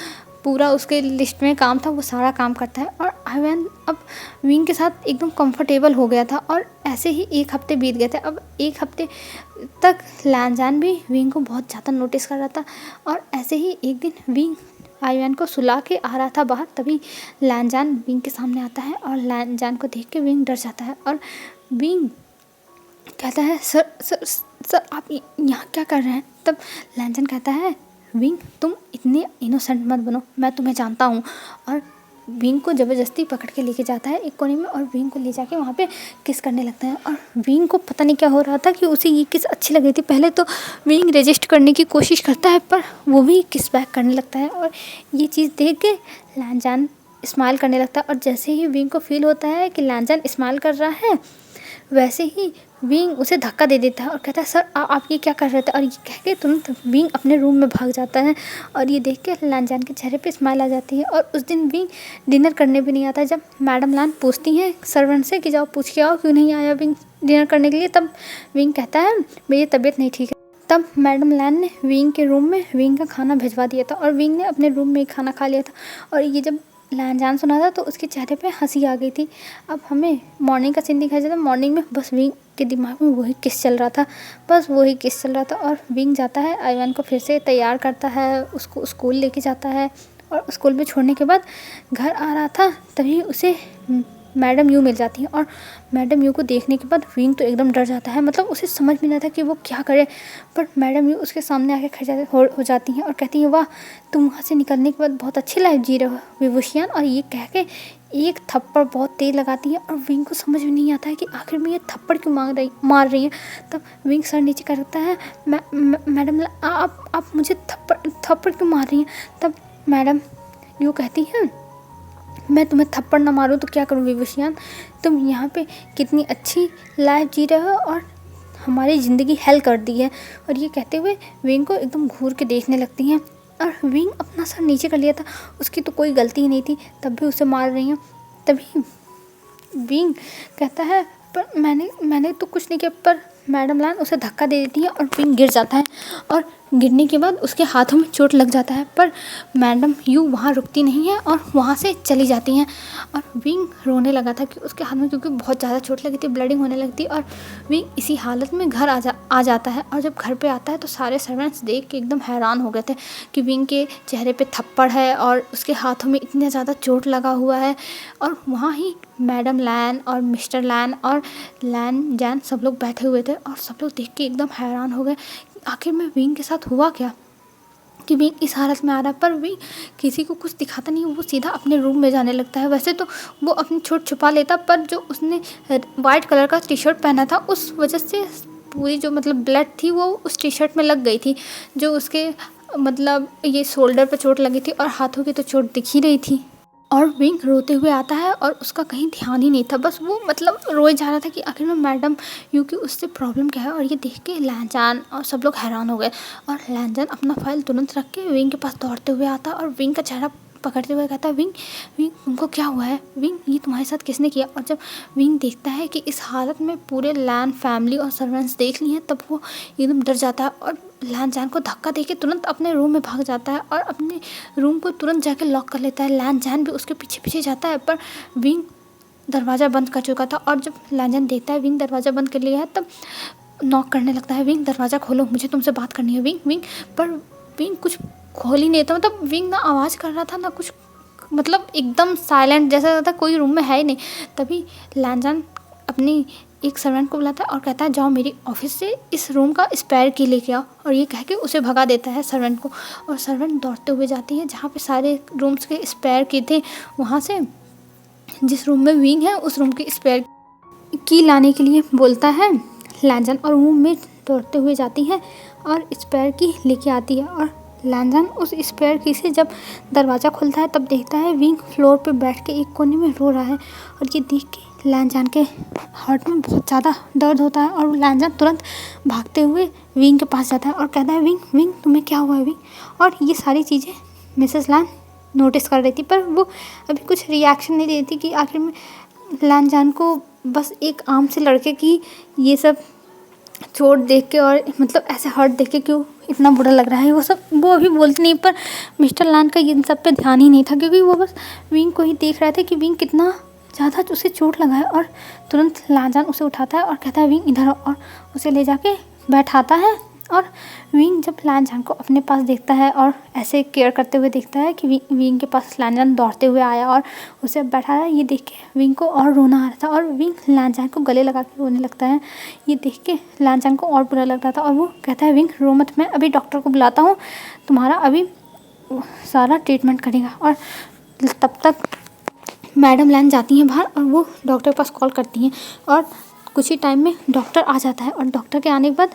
पूरा उसके लिस्ट में काम था वो सारा काम करता है। और आईवैन अब विंग के साथ एकदम कंफर्टेबल हो गया था, और ऐसे ही एक हफ्ते बीत गए थे। अब एक हफ्ते तक लैन जान भी विंग को बहुत ज़्यादा नोटिस कर रहा था, और ऐसे ही एक दिन विंग आईवैन को सुला के आ रहा था बाहर, तभी लैन जान विंग के सामने आता है, और लैन जान को देख के विंग डर जाता है। और विंग कहता है सर सर सर आप यहाँ क्या कर रहे हैं? तब लैन जान कहता है विंग तुम इतने इनोसेंट मत बनो, मैं तुम्हें जानता हूँ। और विंग को ज़बरदस्ती पकड़ के लेके जाता है एक कोने में, और विंग को ले जाके वहाँ पे किस करने लगता है। और विंग को पता नहीं क्या हो रहा था कि उसे ये किस अच्छी लग रही थी। पहले तो विंग रेजिस्ट करने की कोशिश करता है, पर वो भी किस बैक करने लगता है, और ये चीज़ देख के लैन जान स्माइल करने लगता है। और जैसे ही विंग को फील होता है कि लैन जान स्माइल कर रहा है, वैसे ही विंग उसे धक्का दे देता है और कहता है सर आप ये क्या कर रहे थे? और ये कह के तुरंत विंग अपने रूम में भाग जाता है। और ये देख के लैन जान के चेहरे पे स्माइल आ जाती है। और उस दिन विंग डिनर करने भी नहीं आता। जब मैडम लैन पूछती हैं सर्वेंट से कि जाओ पूछ के आओ क्यों नहीं आया विंग डिनर करने के लिए, तब विंग कहता है मेरी तबीयत नहीं ठीक है। तब मैडम लैन ने विंग के रूम में विंग का खाना भिजवा दिया था, और विंग ने अपने रूम में ही खाना खा लिया था। और ये जब लैन जान सुना था तो उसके चेहरे पे हंसी आ गई थी। अब हमें मॉर्निंग का सीन दिखाया जाता है। मॉर्निंग में बस विंग के दिमाग में वही किस चल रहा था, बस वही किस चल रहा था। और विंग जाता है आईवैन को फिर से तैयार करता है, उसको स्कूल लेके जाता है, और स्कूल में छोड़ने के बाद घर आ रहा था तभी उसे मैडम यू मिल जाती है। और मैडम यू को देखने के बाद विंग तो एकदम डर जाता है, मतलब उसे समझ में नहीं आता कि वो क्या करे। पर मैडम यू उसके सामने आके खड़े हो जाती हैं और कहती हैं वाह तुम वहाँ से निकलने के बाद बहुत अच्छी लाइफ जी रहे हो विभूषियान। और ये कह के एक थप्पड़ बहुत तेज लगाती है, और विंग को समझ में नहीं आता है कि आखिर में ये थप्पड़ क्यों मार रही है। तब विंग सर नीचे करता है मैडम आप मुझे थप्पड़ क्यों मार रही हैं? तब मैडम यू कहती हैं मैं तुम्हें थप्पड़ ना मारूं तो क्या करूं विभूषियान, तुम यहाँ पे कितनी अच्छी लाइफ जी रहे हो और हमारी ज़िंदगी हेल कर दी है। और ये कहते हुए विंग को एकदम घूर के देखने लगती हैं, और विंग अपना सर नीचे कर लिया था, उसकी तो कोई गलती ही नहीं थी, तब भी उसे मार रही हैं। तभी विंग कहता है पर मैंने तो कुछ नहीं किया। पर मैडम लैन उसे धक्का दे देती है और विंग गिर जाता है, और गिरने के बाद उसके हाथों में चोट लग जाता है। पर मैडम यू वहाँ रुकती नहीं है और वहाँ से चली जाती हैं। और विंग रोने लगा था कि उसके हाथ में क्योंकि बहुत ज़्यादा चोट लगी थी, ब्लडिंग होने लगती। और विंग इसी हालत में घर आ जाता है। और जब घर पे आता है तो सारे सर्वेंट्स देख के एकदम हैरान हो गए थे कि विंग के चेहरे पे थप्पड़ है और उसके हाथों में इतने ज़्यादा चोट लगा हुआ है। और वहाँ ही मैडम लैन और मिस्टर लैन और लैन जैन सब लोग बैठे हुए थे, और सब लोग देख के एकदम हैरान हो गए आखिर में विंग के साथ हुआ क्या कि विंग इस हालत में आ रहा है। पर विंग किसी को कुछ दिखाता नहीं, वो सीधा अपने रूम में जाने लगता है। वैसे तो वो अपनी चोट छुपा लेता, पर जो उसने वाइट कलर का टी शर्ट पहना था उस वजह से पूरी जो मतलब ब्लड थी वो उस टी शर्ट में लग गई थी, जो उसके मतलब ये शोल्डर पर चोट लगी थी और हाथों की तो चोट दिख ही रही थी। और विंग रोते हुए आता है और उसका कहीं ध्यान ही नहीं था, बस वो मतलब रोए जा रहा था कि आखिर में मैडम यू की उससे प्रॉब्लम क्या है। और ये देख के लैनजान और सब लोग हैरान हो गए और लैनजान अपना फाइल तुरंत रख के विंग के पास दौड़ते हुए आता और विंग का चेहरा पकड़ते हुए कहता है, विंग विंग तुमको क्या हुआ है, विंग ये तुम्हारे साथ किसने किया। और जब विंग देखता है कि इस हालत में पूरे लैन फैमिली और सर्वेंट्स देख लिए हैं, तब वो एकदम डर जाता है और लैनजान को धक्का देके तुरंत अपने रूम में भाग जाता है और अपने रूम को तुरंत जाके लॉक कर लेता है। लैनजान भी उसके पीछे पीछे जाता है, पर विंग दरवाज़ा बंद कर चुका था। और जब लैनजान देखता है विंग दरवाज़ा बंद कर लिया है, तब नॉक करने लगता है, विंग दरवाज़ा खोलो, मुझे तुमसे बात करनी है विंग विंग। पर विंग कुछ खोल ही नहीं था, मतलब विंग ना आवाज़ कर रहा था ना कुछ, मतलब एकदम साइलेंट जैसा था, कोई रूम में है ही नहीं। तभी लैनजान अपनी एक सर्वेंट को बुलाता है और कहता है, जाओ मेरी ऑफिस से इस रूम का स्पेयर की लेके आओ। और ये कह के उसे भगा देता है सर्वेंट को, और सर्वेंट दौड़ते हुए जाती है जहाँ पे सारे रूम्स के स्पेयर की थे, वहाँ से जिस रूम में विंग है उस रूम की स्पेयर की लाने के लिए बोलता है लैनजान, और रूम में दौड़ते हुए जाती है और स्पेयर की लेके आती है। और लैनजान उस स्पेयर की से जब दरवाज़ा खुलता है, तब देखता है विंग फ्लोर पे बैठ के एक कोने में रो रहा है। और ये देख के लैनजान के हार्ट में बहुत ज़्यादा दर्द होता है और लैनजान तुरंत भागते हुए विंग के पास जाता है और कहता है, विंग विंग तुम्हें क्या हुआ है विंग। और ये सारी चीज़ें मिसेस लैन नोटिस कर रही थी, पर वो अभी कुछ रिएक्शन नहीं देती कि आखिर में लैनजान को बस एक आम से लड़के की ये सब चोट देख के और मतलब ऐसे हर्ट देख के क्यों इतना बुरा लग रहा है, वो सब वो अभी बोलती नहीं। पर मिस्टर लैन का इन सब पे ध्यान ही नहीं था, क्योंकि वो बस विंग को ही देख रहे थे कि विंग कितना ज़्यादा उसे चोट लगा है। और तुरंत लैनजान उसे उठाता है और कहता है, विंग इधर आओ, और उसे ले जाके बैठाता है। और विंग जब लैनजान को अपने पास देखता है और ऐसे केयर करते हुए देखता है कि विंग के पास लैनजान दौड़ते हुए आया और उसे बैठा है, ये देख के विंग को और रोना आ रहा था और विंग लैनजान को गले लगा के रोने लगता है। ये देख के लैनजान को और बुरा लग रहा था और वो कहता है, विंग रो मत, मैं अभी डॉक्टर को बुलाता हूँ, तुम्हारा अभी सारा ट्रीटमेंट करेगा। और तब तक मैडम लैन जाती हैं बाहर और वो डॉक्टर के पास कॉल करती हैं और कुछ ही टाइम में डॉक्टर आ जाता है। और डॉक्टर के आने के बाद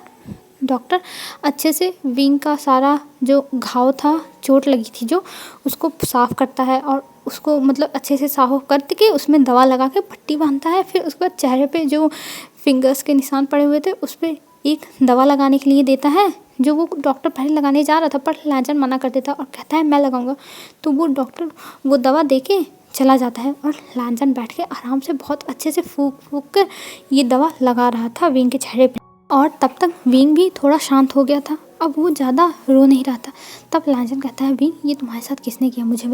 डॉक्टर अच्छे से विंग का सारा जो घाव था, चोट लगी थी जो, उसको साफ़ करता है और उसको मतलब अच्छे से साफ़ करके उसमें दवा लगा के पट्टी बांधता है। फिर उसके बाद चेहरे पे जो फिंगर्स के निशान पड़े हुए थे उस पर एक दवा लगाने के लिए देता है, जो वो डॉक्टर पहले लगाने जा रहा था, पर लैनजान मना कर देता और कहता है मैं लगाऊंगा। तो वो डॉक्टर वो दवा दे के चला जाता है और लैनजान बैठ के आराम से बहुत अच्छे से फूंक फूंक कर ये दवा लगा रहा था विंग के चेहरे पे। और तब तक विंग भी थोड़ा शांत हो गया था, अब वो ज़्यादा रो नहीं रहा था। तब लैनजान कहता है, विंग ये तुम्हारे साथ किसने किया, मुझे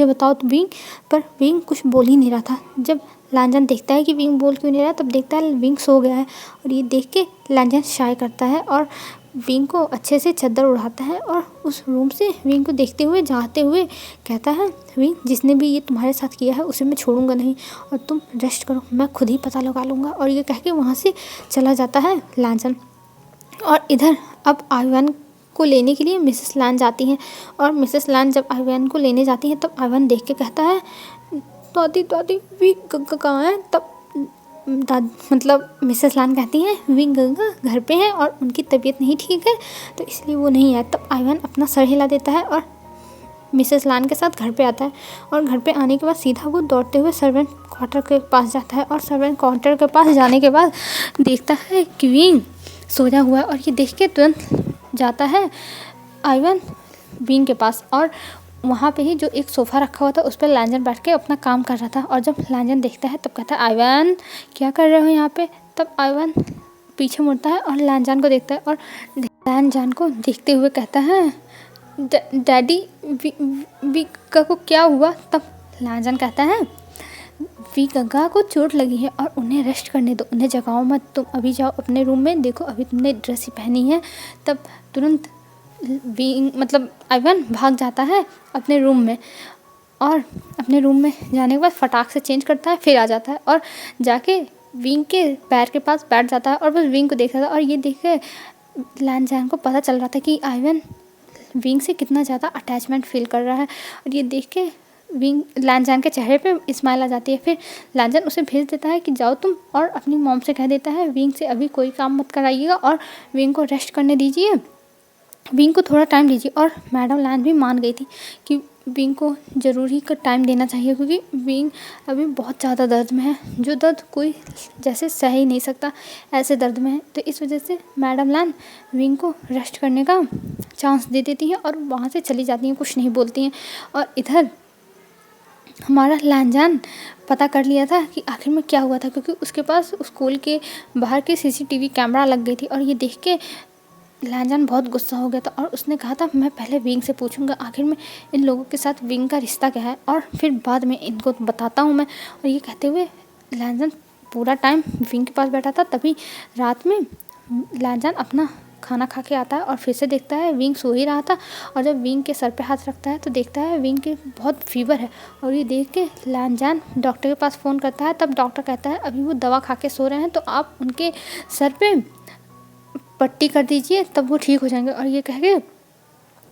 बताओ तो विंग। पर विंग कुछ बोल ही नहीं रहा था। जब लैनजान देखता है कि विंग बोल क्यों नहीं रहा, तब देखता है विंग सो गया है। और ये देख के लैनजान शाय करता है और विंग को अच्छे से चादर उड़ाता है और उस रूम से विंग को देखते हुए जाते हुए कहता है, विंग जिसने भी ये तुम्हारे साथ किया है उसे मैं छोड़ूंगा नहीं, और तुम रेस्ट करो, मैं खुद ही पता लगा लूँगा। और ये कह के वहाँ से चला जाता है लैनजान। और इधर अब आइवान को लेने के लिए मिसेस लैन जाती हैं और मिसेस लैन जब आइवान को लेने जाती हैं तब आइवान देख के कहता है, दादी दादी विंग कहाँ है। तब मतलब मिसेस लैन कहती हैं, विंग गंगा घर पे है और उनकी तबीयत नहीं ठीक है तो इसलिए वो नहीं है। तब आइवान अपना सर हिला देता है और मिसेस लैन के साथ घर पे आता है। और घर पे आने के बाद सीधा वो दौड़ते हुए सर्वेंट क्वार्टर के पास जाता है और सर्वेंट क्वार्टर के पास जाने के बाद देखता है कि विंग सोया हुआ है। और ये देख के तुरंत जाता है आइवान विंग के पास और वहाँ पे ही जो एक सोफ़ा रखा हुआ था उस पर लैनजान बैठ के अपना काम कर रहा था। और जब लैनजान देखता है तब कहता है, आइवान क्या कर रहे हो यहाँ पे। तब आइवान पीछे मुड़ता है और लैनजान को देखता है और लैनजान को देखते हुए कहता है, डैडी वी गंगा को क्या हुआ। तब लैनजान कहता है, वी गंगा को चोट लगी है और उन्हें रेस्ट करने दो, उन्हें जगाओ मत, तुम अभी जाओ अपने रूम में, देखो अभी तुमने ड्रेस ही पहनी है। तब तुरंत विंग मतलब आइवान भाग जाता है अपने रूम में और अपने रूम में जाने के बाद फटाक से चेंज करता है, फिर आ जाता है और जाके विंग के पैर के पास बैठ जाता है और बस विंग को देख रहा था। और ये देख के लैनजान को पता चल रहा था कि आइवान विंग से कितना ज़्यादा अटैचमेंट फील कर रहा है। और ये देख के विंग लैनजान के चेहरे पे स्माइल आ जाती है। फिर लैनजान उसे भेज देता है कि जाओ तुम, और अपनी मॉम से कह देता है विंग से अभी कोई काम मत कराइएगा और विंग को रेस्ट करने दीजिए, विंग को थोड़ा टाइम दीजिए। और मैडम लैन भी मान गई थी कि विंग को ज़रूरी का टाइम देना चाहिए, क्योंकि विंग अभी बहुत ज़्यादा दर्द में है, जो दर्द कोई जैसे सह ही नहीं सकता, ऐसे दर्द में है। तो इस वजह से मैडम लान विंग को रेस्ट करने का चांस दे देती हैं और वहाँ से चली जाती हैं, कुछ नहीं बोलती हैं। और इधर हमारा लांजान पता कर लिया था कि आखिर में क्या हुआ था, क्योंकि उसके पास स्कूल के बाहर के सीसीटीवी कैमरा लग गई थी। और ये देख के लांजान बहुत गुस्सा हो गया था और उसने कहा था मैं पहले विंग से पूछूंगा आखिर में इन लोगों के साथ विंग का रिश्ता क्या है, और फिर बाद में इनको बताता हूँ मैं। और ये कहते हुए लांजान पूरा टाइम विंग के पास बैठा था। तभी रात में लांजान अपना खाना खा के आता है और फिर से देखता है विंग सो ही रहा था। और जब विंग के सर पे हाथ रखता है तो देखता है विंग के बहुत फीवर है। और ये देख के लांजान डॉक्टर के पास फ़ोन करता है। तब डॉक्टर कहता है अभी वो दवा खा के सो रहे हैं, तो आप उनके सर पे पट्टी कर दीजिए, तब वो ठीक हो जाएंगे। और ये कह के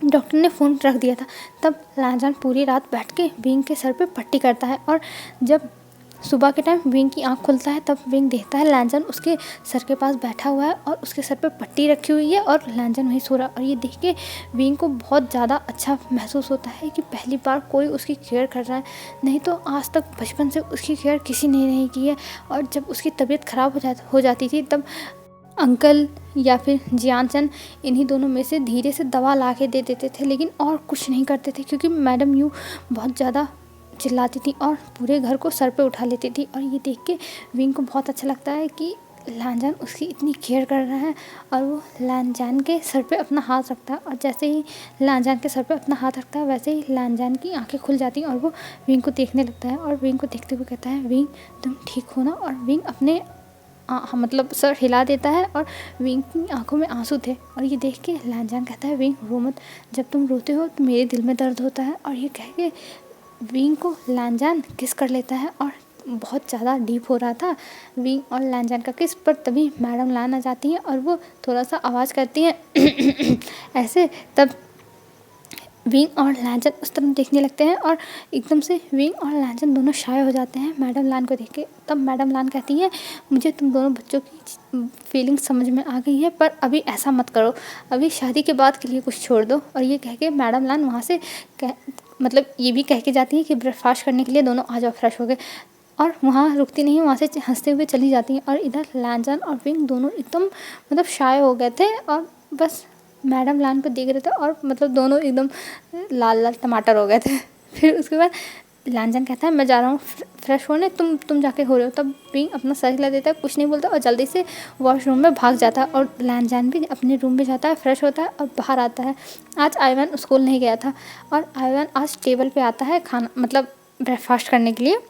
डॉक्टर ने फ़ोन रख दिया था। तब लांजान पूरी रात बैठ के विंग के सर पे पट्टी करता है। और जब सुबह के टाइम विंग की आंख खुलता है तब विंग देखता है लांजान उसके सर के पास बैठा हुआ है और उसके सर पे पट्टी रखी हुई है और लांजान वहीं सो रहा। और ये देख के विंग को बहुत ज़्यादा अच्छा महसूस होता है कि पहली बार कोई उसकी केयर कर रहा है, नहीं तो आज तक बचपन से उसकी केयर किसी ने नहीं की है। और जब उसकी तबीयत ख़राब हो जाती थी तब अंकल या फिर जियानचंद इन्हीं दोनों में से धीरे से दवा ला के दे देते थे, लेकिन और कुछ नहीं करते थे, क्योंकि मैडम यूँ बहुत ज़्यादा चिल्लाती थी और पूरे घर को सर पे उठा लेती थी। और ये देख के विंग को बहुत अच्छा लगता है कि लांजान उसकी इतनी केयर कर रहा है। और वो लांजान के सर पे अपना हाथ रखता है और जैसे ही लांजान के सर पे अपना हाथ रखता है वैसे ही लांजान की आंखें खुल जाती हैं और वो विंग को देखने लगता है। और विंग को देखते हुए कहता है विंग तुम ठीक हो ना। और विंग अपने मतलब सर हिला देता है और विंग की आंखों में आंसू थे। और ये देख के लांजान कहता है विंग रो मत, जब तुम रोते हो तो मेरे दिल में दर्द होता है। और ये कह के विंग को लांजान किस कर लेता है और बहुत ज़्यादा डीप हो रहा था विंग और लांजान का किस। पर तभी मैडम लान आ जाती हैं और वो थोड़ा सा आवाज़ करती हैं ऐसे। तब विंग और लांजान उस तरफ देखने लगते हैं और एकदम से विंग और लांजान दोनों शाय हो जाते हैं मैडम लान को देख के। तब मैडम लान कहती हैं मुझे तुम दोनों बच्चों की फीलिंग्स समझ में आ गई है, पर अभी ऐसा मत करो, अभी शादी के बाद के लिए कुछ छोड़ दो। और ये कह के मैडम लान वहाँ से मतलब ये भी कह के जाती है कि ब्रेकफास्ट करने के लिए दोनों आ जाओ फ्रेश हो गए। और वहाँ रुकती नहीं है, वहाँ से हंसते हुए चली जाती हैं। और इधर लांजान और विंग दोनों एकदम मतलब शाय हो गए थे और बस मैडम लान को देख रहे थे और मतलब दोनों एकदम लाल लाल टमाटर हो गए थे। फिर उसके बाद लांजान कहता है मैं जा रहा हूँ फ्रेश होने, तुम जाके हो रहे हो। तब विंग अपना सर हिला देता है, कुछ नहीं बोलता और जल्दी से वॉशरूम में भाग जाता है। और लांजान भी अपने रूम में जाता है, फ्रेश होता है और बाहर आता है। आज आयवन स्कूल नहीं गया था और आयवन आज टेबल पे आता है खाना मतलब ब्रेकफास्ट करने के लिए।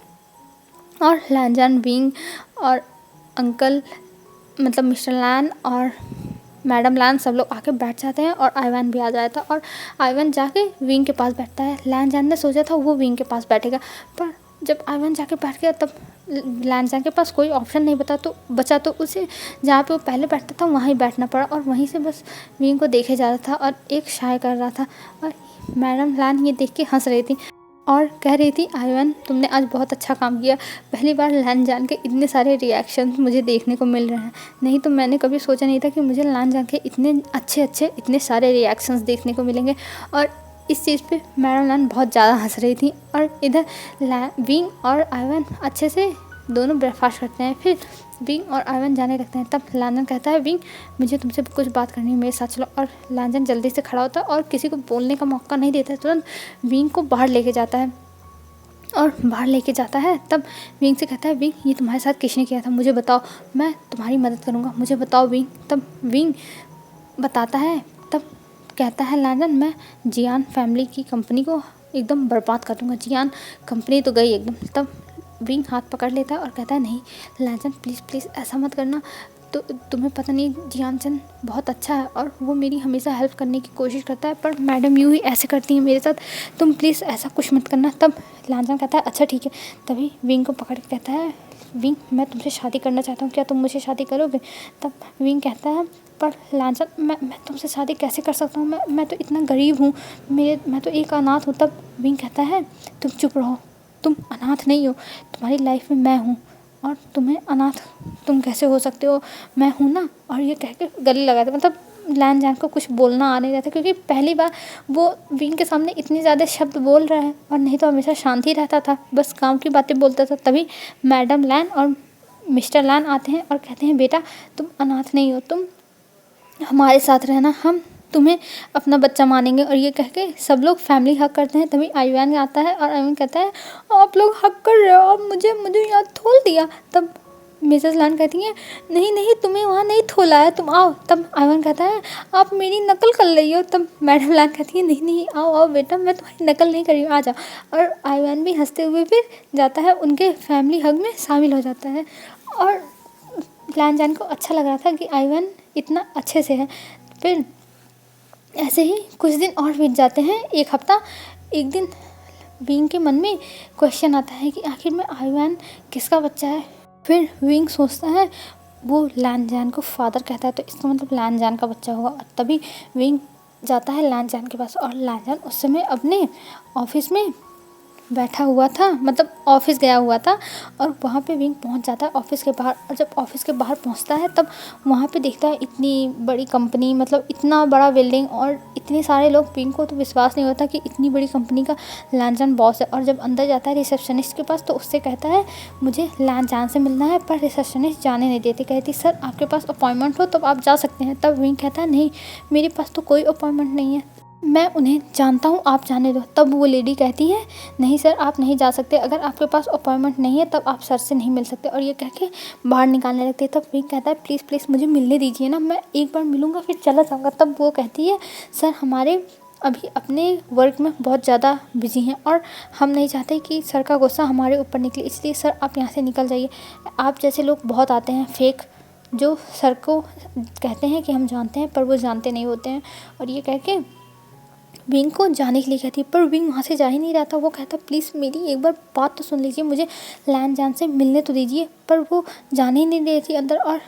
और लांजान विंग और अंकल मतलब मिस्टर लान और मैडम लान सब लोग आके बैठ जाते हैं और आयवन भी आ जाता है। और आयवन जाके विंग के पास बैठता है। लांजान ने सोचा था वो विंग के पास बैठेगा, पर जब आयवन जाके बैठ गया तब लांजान के पास कोई ऑप्शन नहीं बचा तो उसे जहाँ पे वो पहले बैठता था वहीं बैठना पड़ा। और वहीं से बस विंग को देखे जा रहा था और एक शाय कर रहा था। और मैडम लान ये देख के हंस रही थी और कह रही थी आयवन तुमने आज बहुत अच्छा काम किया, पहली बार लांजान के इतने सारे रिएक्शन मुझे देखने को मिल रहे हैं, नहीं तो मैंने कभी सोचा नहीं था कि मुझे लांजान के इतने अच्छे इतने सारे रिएक्शंस देखने को मिलेंगे। और इस चीज़ पे मैडम लान बहुत ज़्यादा हंस रही थी। और इधर विंग और आयवन अच्छे से दोनों ब्रेकफास्ट करते हैं। फिर विंग और आयवन जाने लगते हैं। तब लांजान कहता है विंग मुझे तुमसे कुछ बात करनी है, मेरे साथ चलो। और लांजान जल्दी से खड़ा होता है और किसी को बोलने का मौका नहीं देता है, तुरंत विंग को बाहर लेके जाता है। और बाहर लेके जाता है तब विंग से कहता है विंग ये तुम्हारे साथ किसने किया था, मुझे बताओ, मैं तुम्हारी मदद करूँगा, मुझे बताओ विंग। तब विंग बताता है। तब कहता है लांजान मैं जियान फैमिली की कंपनी को एकदम बर्बाद कर दूँगा, जियान कंपनी तो गई एकदम। तब विंग हाथ पकड़ लेता है और कहता है नहीं लांजान प्लीज़ ऐसा मत करना, तो तुम्हें पता नहीं जियानचंद बहुत अच्छा है और वो मेरी हमेशा हेल्प करने की कोशिश करता है, पर मैडम यूँ ही ऐसे करती हैं मेरे साथ, तुम प्लीज़ ऐसा कुछ मत करना। तब लांजान कहता है अच्छा ठीक है। तभी विंग को पकड़ के कहता है विंग मैं तुमसे शादी करना चाहता हूँ, क्या तुम मुझे शादी करोगे। तब विंग कहता है पर लांजान मैं तुमसे शादी कैसे कर सकता हूँ, मैं तो इतना गरीब हूँ, मैं तो एक अनाथ हूँ। तब विंग कहता है तुम चुप रहो, तुम अनाथ नहीं हो, तुम्हारी लाइफ में मैं हूँ और तुम्हें अनाथ तुम कैसे हो सकते हो, मैं हूँ ना। और ये कह के गले लगाते मतलब लैन जान को कुछ बोलना आ नहीं रहा था, क्योंकि पहली बार वो विंग के सामने इतने ज़्यादा शब्द बोल रहा है, और नहीं तो हमेशा शांत ही रहता था, बस काम की बातें बोलता था। तभी मैडम लैन और मिस्टर लैन आते हैं और कहते हैं, बेटा तुम अनाथ नहीं हो, तुम हमारे साथ रहना, हम तुम्हें अपना बच्चा मानेंगे। और ये कह के सब लोग फैमिली हग करते हैं। तभी आयुआन आता है और आयुआन कहता है, आप लोग हग कर रहे हो, अब मुझे मुझे यहाँ थोल दिया। तब मिसेस लैन कहती हैं, नहीं नहीं, तुम्हें वहाँ नहीं थोला है, तुम आओ। तब आयुआन कहता है, आप मेरी नकल कर रही हो। तब मैडम लैन कहती है, नहीं नहीं, आओ आओ बेटा, मैं तुम्हारी नकल नहीं कर रही हूँ, आ जाओ। और आयुआन भी हंसते हुए फिर जाता है, उनके फैमिली हग में शामिल हो जाता है। और लैन जान को अच्छा लग रहा था कि आयुआन इतना अच्छे से है। फिर ऐसे ही कुछ दिन और बीत जाते हैं, एक हफ्ता। एक दिन विंग के मन में क्वेश्चन आता है कि आखिर में आयुआन किसका बच्चा है। फिर विंग सोचता है, वो लैन जान को फादर कहता है, तो इसका मतलब लैन जान का बच्चा होगा। तभी विंग जाता है लैन जान के पास, और लैन जान उस समय अपने ऑफिस में बैठा हुआ था, मतलब ऑफिस गया हुआ था। और वहाँ पे विंग पहुँच जाता है ऑफिस के बाहर। और जब ऑफिस के बाहर पहुँचता है, तब वहाँ पे देखता है इतनी बड़ी कंपनी, मतलब इतना बड़ा बिल्डिंग और इतने सारे लोग। विंग को तो विश्वास नहीं होता कि इतनी बड़ी कंपनी का लैन जान बॉस है। और जब अंदर जाता है रिसेप्शनिस्ट के पास, तो उससे कहता है, मुझे लैन जान से मिलना है। पर रिसेप्शनिस्ट जाने नहीं देती, कहती, सर आपके पास अपॉइंटमेंट हो तो आप जा सकते हैं। तब विंग कहता है, नहीं, मेरे पास तो कोई अपॉइंटमेंट नहीं है, मैं उन्हें जानता हूँ, आप जाने दो। तब वो लेडी कहती है, नहीं सर, आप नहीं जा सकते, अगर आपके पास अपॉइंटमेंट नहीं है तब आप सर से नहीं मिल सकते। और ये कह के बाहर निकालने लगते हैं। तब विंग कहता है, प्लीज़ प्लीज़ मुझे मिलने दीजिए ना, मैं एक बार मिलूँगा फिर चला जाऊँगा। तब वो कहती है, सर हमारे अभी अपने वर्क में बहुत ज़्यादा बिजी हैं, और हम नहीं चाहते कि सर का गुस्सा हमारे ऊपर निकले, इसलिए सर आप यहाँ से निकल जाइए। आप जैसे लोग बहुत आते हैं फेक, जो सर को कहते हैं कि हम जानते हैं, पर वो जानते नहीं होते हैं। और ये कह के विंग को जाने के लिए कहती है, पर विंग वहाँ से जा ही नहीं रहा था। वो कहता, प्लीज़ मेरी एक बार बात तो सुन लीजिए, मुझे लैन जान से मिलने तो दीजिए। पर वो जाने ही नहीं दे रही थी अंदर। और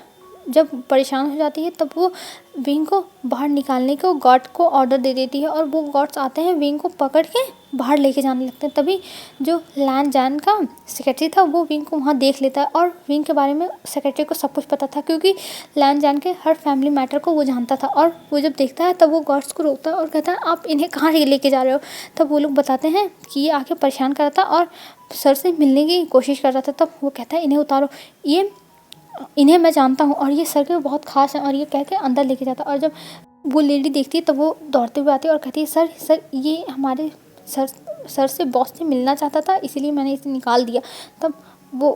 जब परेशान हो जाती है, तब वो विंग को बाहर निकालने को गार्ड को ऑर्डर दे देती है, और वो गार्ड्स आते हैं, विंग को पकड़ के बाहर लेके जाने लगते हैं। तभी जो लैन जान का सेक्रेटरी था, वो विंग को वहाँ देख लेता है। और विंग के बारे में सेक्रेटरी को सब कुछ पता था, क्योंकि लैन जान के हर फैमिली मैटर को वो जानता था। और वो जब देखता है, तब वो गार्ड्स को रोकता है और कहता है, आप इन्हें कहाँ लेके जा रहे हो। तब वो लोग बताते हैं कि ये आके परेशान कर रहा था और सर से मिलने की कोशिश कर रहा था। तब वो कहता है, इन्हें उतारो, इन्हें मैं जानता हूँ, और ये सर के बहुत खास हैं। और ये कह के अंदर लेके जाता है। और जब वो लेडी देखती है, तब वो दौड़ते हुए आती है और कहती है, सर सर, ये हमारे सर से बॉस से मिलना चाहता था, इसीलिए मैंने इसे निकाल दिया। तब वो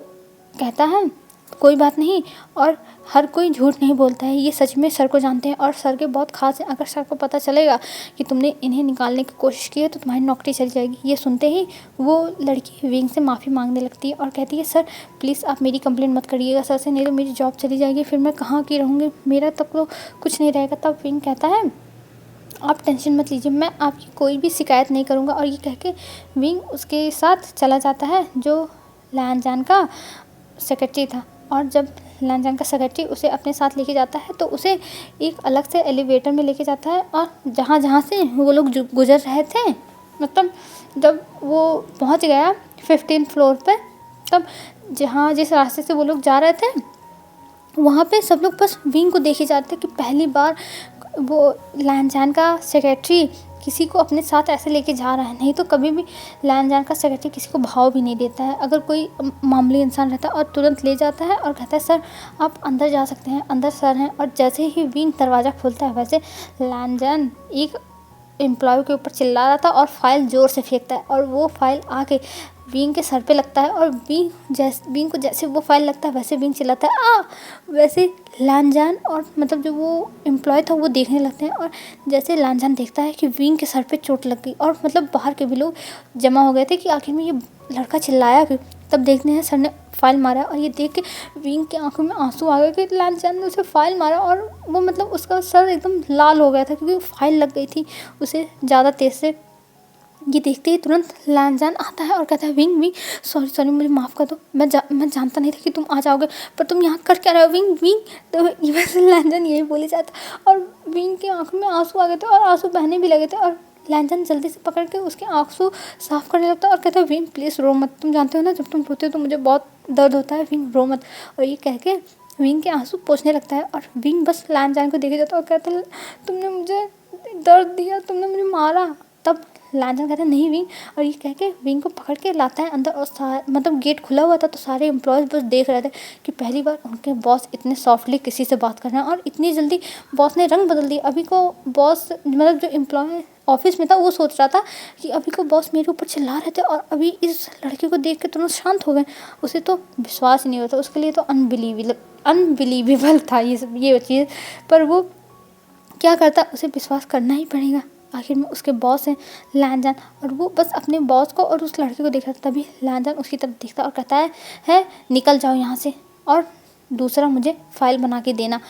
कहता है, कोई बात नहीं, और हर कोई झूठ नहीं बोलता है, ये सच में सर को जानते हैं और सर के बहुत खास हैं। अगर सर को पता चलेगा कि तुमने इन्हें निकालने की कोशिश की है, तो तुम्हारी नौकरी चली जाएगी। ये सुनते ही वो लड़की विंग से माफ़ी मांगने लगती है और कहती है, सर प्लीज़ आप मेरी कंप्लेंट मत करिएगा सर से, नहीं तो मेरी जॉब चली जाएगी, फिर मैं कहाँ की रहूँगी, मेरा तब तो कुछ नहीं रहेगा। तब विंग कहता है, आप टेंशन मत लीजिए, मैं आपकी कोई भी शिकायत नहीं करूँगा। और ये कह के विंग उसके साथ चला जाता है, जो लैन जान का सेक्रेटरी था। और जब लैन जान का सेक्रेटरी उसे अपने साथ लेके जाता है, तो उसे एक अलग से एलिवेटर में लेके जाता है, और जहाँ जहाँ से वो लोग गुजर रहे थे, मतलब जब वो पहुँच गया 15 फ्लोर पर, तब जहाँ जिस रास्ते से वो लोग जा रहे थे, वहाँ पे सब लोग बस विंग को देखे जाते हैं कि पहली बार वो लैन जान का सेक्रेटरी किसी को अपने साथ ऐसे लेके जा रहा है। नहीं तो कभी भी लैन जान का सेक्रेटरी किसी को भाव भी नहीं देता है। अगर कोई मामूली इंसान रहता है और तुरंत ले जाता है और कहता है, सर आप अंदर जा सकते हैं, अंदर सर हैं। और जैसे ही विंग दरवाज़ा खोलता है, वैसे लैन जान एक एम्प्लॉय के ऊपर चिल्ला रहा था और फाइल ज़ोर से फेंकता है, और वो फाइल आके विंग के सर पे लगता है। और विंग को जैसे वो फाइल लगता है, वैसे विंग चिल्लाता है, आ। वैसे लैन जान और मतलब जो वो एम्प्लॉय था, वो देखने लगते हैं। और जैसे लैन जान देखता है कि विंग के सर पे चोट लग गई, और मतलब बाहर के भी लोग जमा हो गए थे कि आखिर में ये लड़का चिल्लाया क्यों। तब देखते हैं सर ने फाइल मारा, और ये देख के विंग की आंखों में आंसू आ गए कि लैन जान ने उसे फाइल मारा। और वो मतलब उसका सर एकदम लाल हो गया था, क्योंकि फाइल लग गई थी उसे ज़्यादा तेज़ से। ये देखते ही तुरंत लैन जान आता है और कहता है, विंग विंग, सॉरी सॉरी, मुझे माफ़ कर दो, मैं जानता नहीं था कि तुम आ जाओगे, पर तुम यहाँ कर क्या रहे हो विंग विंग। तो ये वैसे लैन जान यही बोली जाता, और विंग की आंखों में आंसू आ गए थे और आंसू बहने भी लगे थे। और लैन जान जल्दी से पकड़ के उसके आंसू साफ़ करने लगता है और कहता है, विंग प्लीज़ रो मत, तुम जानते हो ना जब तुम रोते हो तो मुझे बहुत दर्द होता है, विंग रो मत। और ये कह के विंग के आंसू पोंछने लगता है और विंग बस लैनजान को देखे जाता है और कहता है तुमने मुझे दर्द दिया, तुमने मुझे मारा। तब लैनजान कहता है नहीं विंग, और ये कह के विंग को पकड़ के लाता है अंदर। और मतलब गेट खुला हुआ था तो सारे एम्प्लॉयज़ बस देख रहे थे कि पहली बार उनके बॉस इतने सॉफ्टली किसी से बात कर रहे हैं और इतनी जल्दी बॉस ने रंग बदल दिया। अभी को बॉस मतलब जो एम्प्लॉय ऑफिस में था वो सोच रहा था कि अभी को बॉस मेरे ऊपर चिल्ला रहे थे और अभी इस लड़के को देख के तुरंत शांत हो गए। उसे तो विश्वास ही नहीं होता, उसके लिए तो अनबिलीवेबल था ये चीज़। पर वो क्या करता, उसे विश्वास करना ही पड़ेगा, आखिर में उसके बॉस हैं लैनजान। और वो बस अपने बॉस को और उस लड़के को देख रहा था। तभी लैनजान उसकी तरफ देखता और कहता है निकल जाओ यहाँ से और दूसरा मुझे फाइल बना के देना।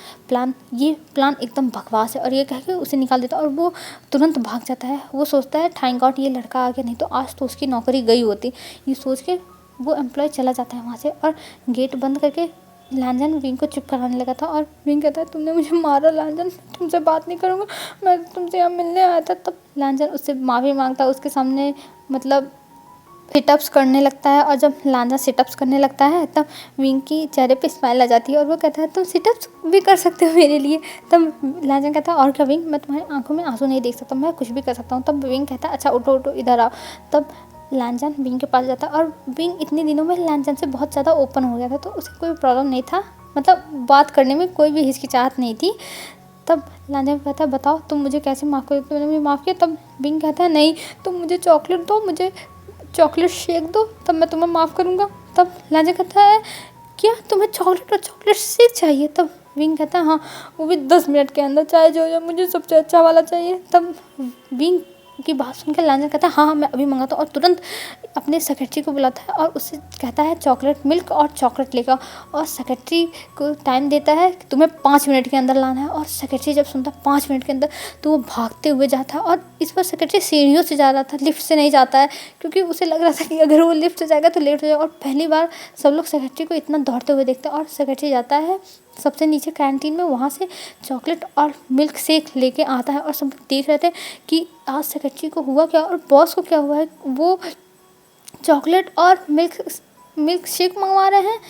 ये प्लान एकदम बकवास है। और ये कह के उसे निकाल देता और वो तुरंत भाग जाता है। वो सोचता है थैंक गॉड ये लड़का आ गया, नहीं तो आज तो उसकी नौकरी गई होती। ये सोच के वो एम्प्लॉय चला जाता है वहाँ से और गेट बंद करके लैनजान विंग को चुप कराने लगा था। और विंग कहता है तुमने मुझे मारा लैनजान, तुमसे बात नहीं करूँगा, मैं तुमसे यहाँ मिलने आया था। तब लैनजान उससे माफ़ी मांगता है, उसके सामने मतलब सिटअप्स करने लगता है। और जब लैनजान सिटअप्स करने लगता है तब विंग की चेहरे पे स्माइल आ जाती है और वो कहता है तुम सिटअप्स भी कर सकते हो मेरे लिए। तब लैनजान कहता है और क्या विंग, मैं तुम्हारी आंखों में आंसू नहीं देख सकता, मैं कुछ भी कर सकता हूँ। तब विंग कहता है अच्छा उठो उठो इधर आओ। तब लैनजान विंग के पास जाता है और विंग इतने दिनों में लैनजान से बहुत ज़्यादा ओपन हो गया था तो उसे कोई प्रॉब्लम नहीं था, मतलब बात करने में कोई भी हिचकिचाहट नहीं थी। तब लैनजान कहता है बताओ तुम मुझे कैसे माफ़ कर, तुमने मुझे माफ़ किया। तब विंग कहता है नहीं तुम मुझे चॉकलेट दो, मुझे चॉकलेट शेक दो, तब मैं तुम्हें माफ़ करूँगा। तब लैनजान कहता है क्या तुम्हें चॉकलेट और चॉकलेट शेक चाहिए। तब विंग कहता है हाँ वो भी 10 मिनट के अंदर, चाहे जो जो मुझे सबसे अच्छा वाला चाहिए। तब विंग की बात सुनकर लैनजान कहता है हाँ मैं अभी मंगाता हूँ। और तुरंत अपने सेक्रेटरी को बुलाता है और उससे कहता है चॉकलेट मिल्क और चॉकलेट लेकर। और सेक्रेटरी को टाइम देता है कि तुम्हें 5 मिनट के अंदर लाना है। और सेक्रेटरी जब सुनता है 5 मिनट के अंदर तो वो भागते हुए जाता है। और इस बार सेक्रेटरी सीढ़ियों से जा रहा था, लिफ्ट से नहीं जाता है, क्योंकि उसे लग रहा था कि अगर वो लिफ्ट से जाएगा तो लेट हो जाएगा। और पहली बार सब लोग सेक्रेटरी को इतना दौड़ते हुए देखते हैं और सेक्रेटरी जाता है सबसे नीचे कैंटीन में, वहाँ से चॉकलेट और मिल्क शेक लेके आता है। और सब लोग देख रहे थे कि आज सेक्रेटरी को हुआ क्या और बॉस को क्या हुआ है, वो चॉकलेट और मिल्क शेक मंगवा रहे हैं।